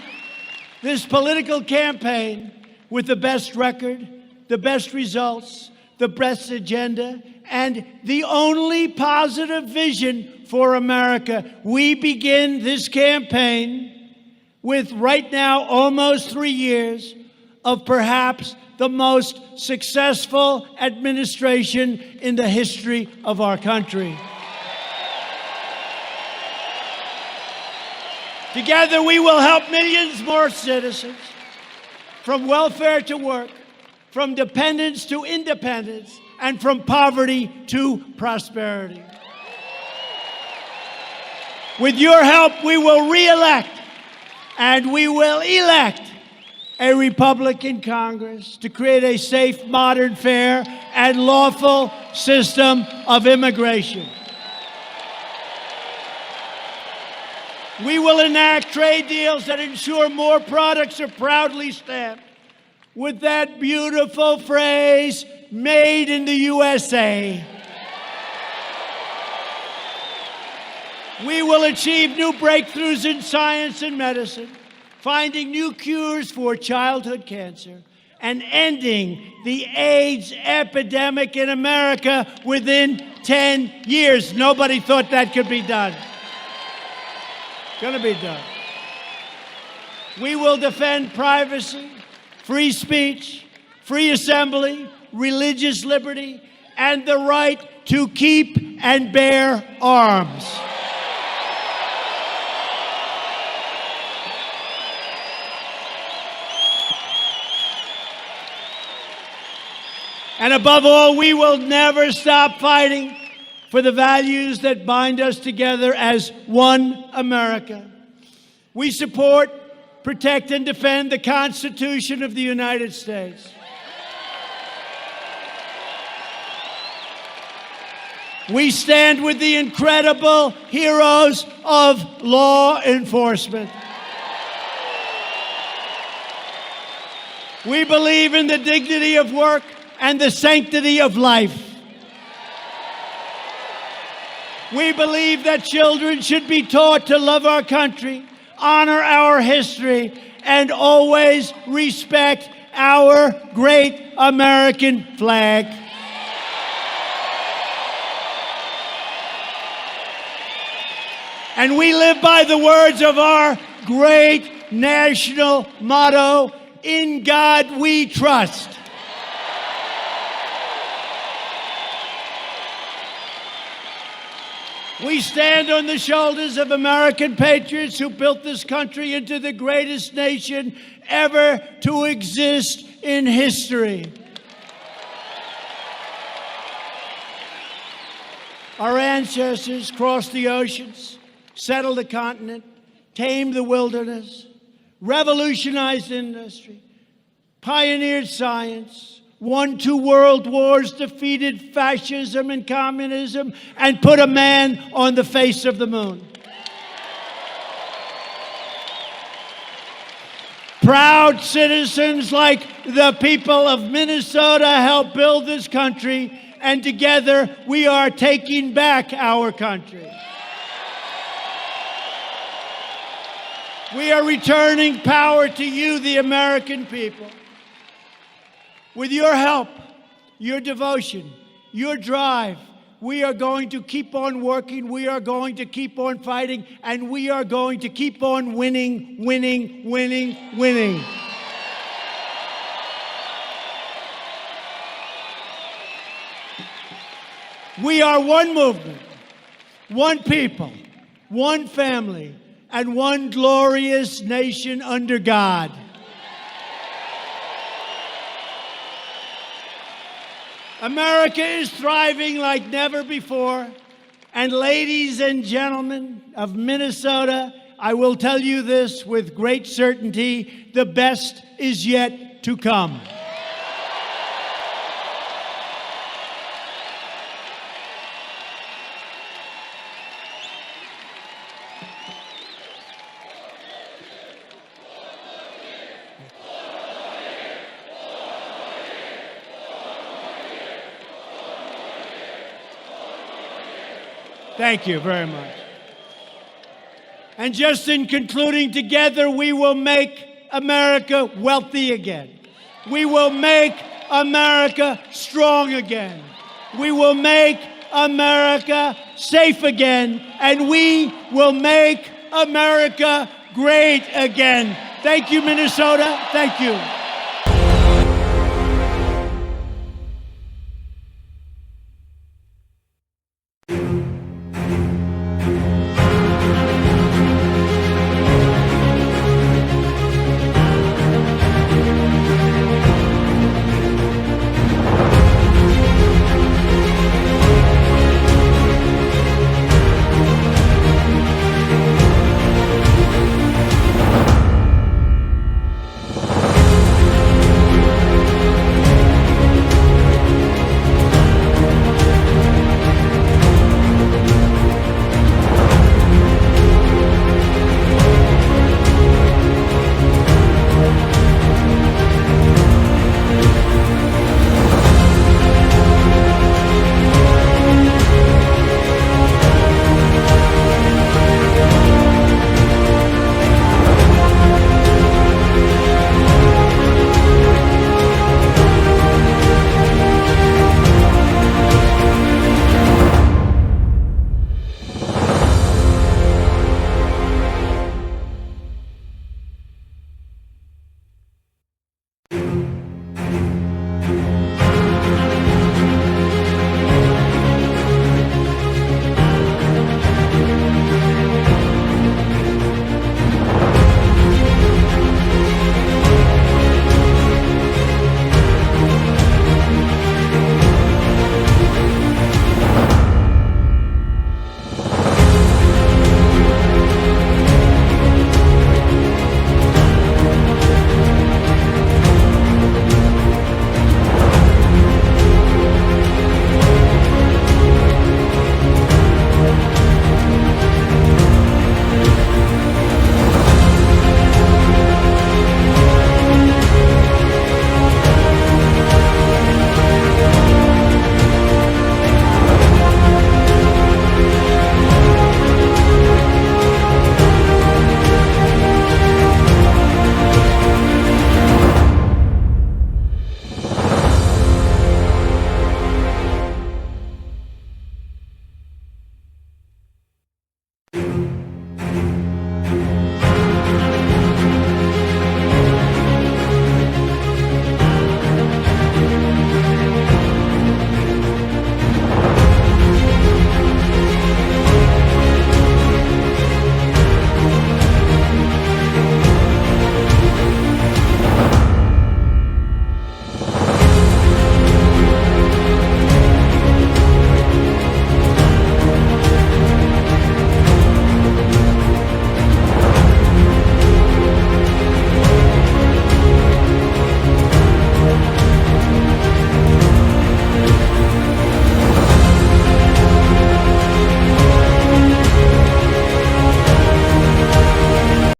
this political campaign with the best record the best results, the best agenda, and the only positive vision for America. We begin this campaign with, right now, almost 3 years of perhaps the most successful administration in the history of our country. Together, we will help millions more citizens, from welfare to work, from dependence to independence, and from poverty to prosperity. With your help, we will re-elect and we will elect a Republican Congress to create a safe, modern, fair, and lawful system of immigration. We will enact trade deals that ensure more products are proudly stamped with that beautiful phrase, made in the USA. We will achieve new breakthroughs in science and medicine, finding new cures for childhood cancer, and ending the AIDS epidemic in America within 10 years. Nobody thought that could be done. Gonna be done. We will defend privacy, free speech, free assembly, religious liberty, and the right to keep and bear arms. And above all, we will never stop fighting for the values that bind us together as one America. We support, protect, and defend the Constitution of the United States. We stand with the incredible heroes of law enforcement. We believe in the dignity of work and the sanctity of life. We believe that children should be taught to love our country, honor our history, and always respect our great American flag. And we live by the words of our great national motto, "In God we trust." We stand on the shoulders of American patriots who built this country into the greatest nation ever to exist in history. Our ancestors crossed the oceans, settled the continent, tamed the wilderness, revolutionized industry, pioneered science, won 2 world wars, defeated fascism and communism, and put a man on the face of the moon. Proud citizens like the people of Minnesota helped build this country, and together we are taking back our country. We are returning power to you, the American people. With your help, your devotion, your drive, we are going to keep on working, we are going to keep on fighting, and we are going to keep on winning, winning, winning, winning. We are one movement, one people, one family, and one glorious nation under God. America is thriving like never before. And ladies and gentlemen of Minnesota, I will tell you this with great certainty, the best is yet to come. Thank you very much. And just in concluding, together we will make America wealthy again. We will make America strong again. We will make America safe again. And we will make America great again. Thank you, Minnesota. Thank you.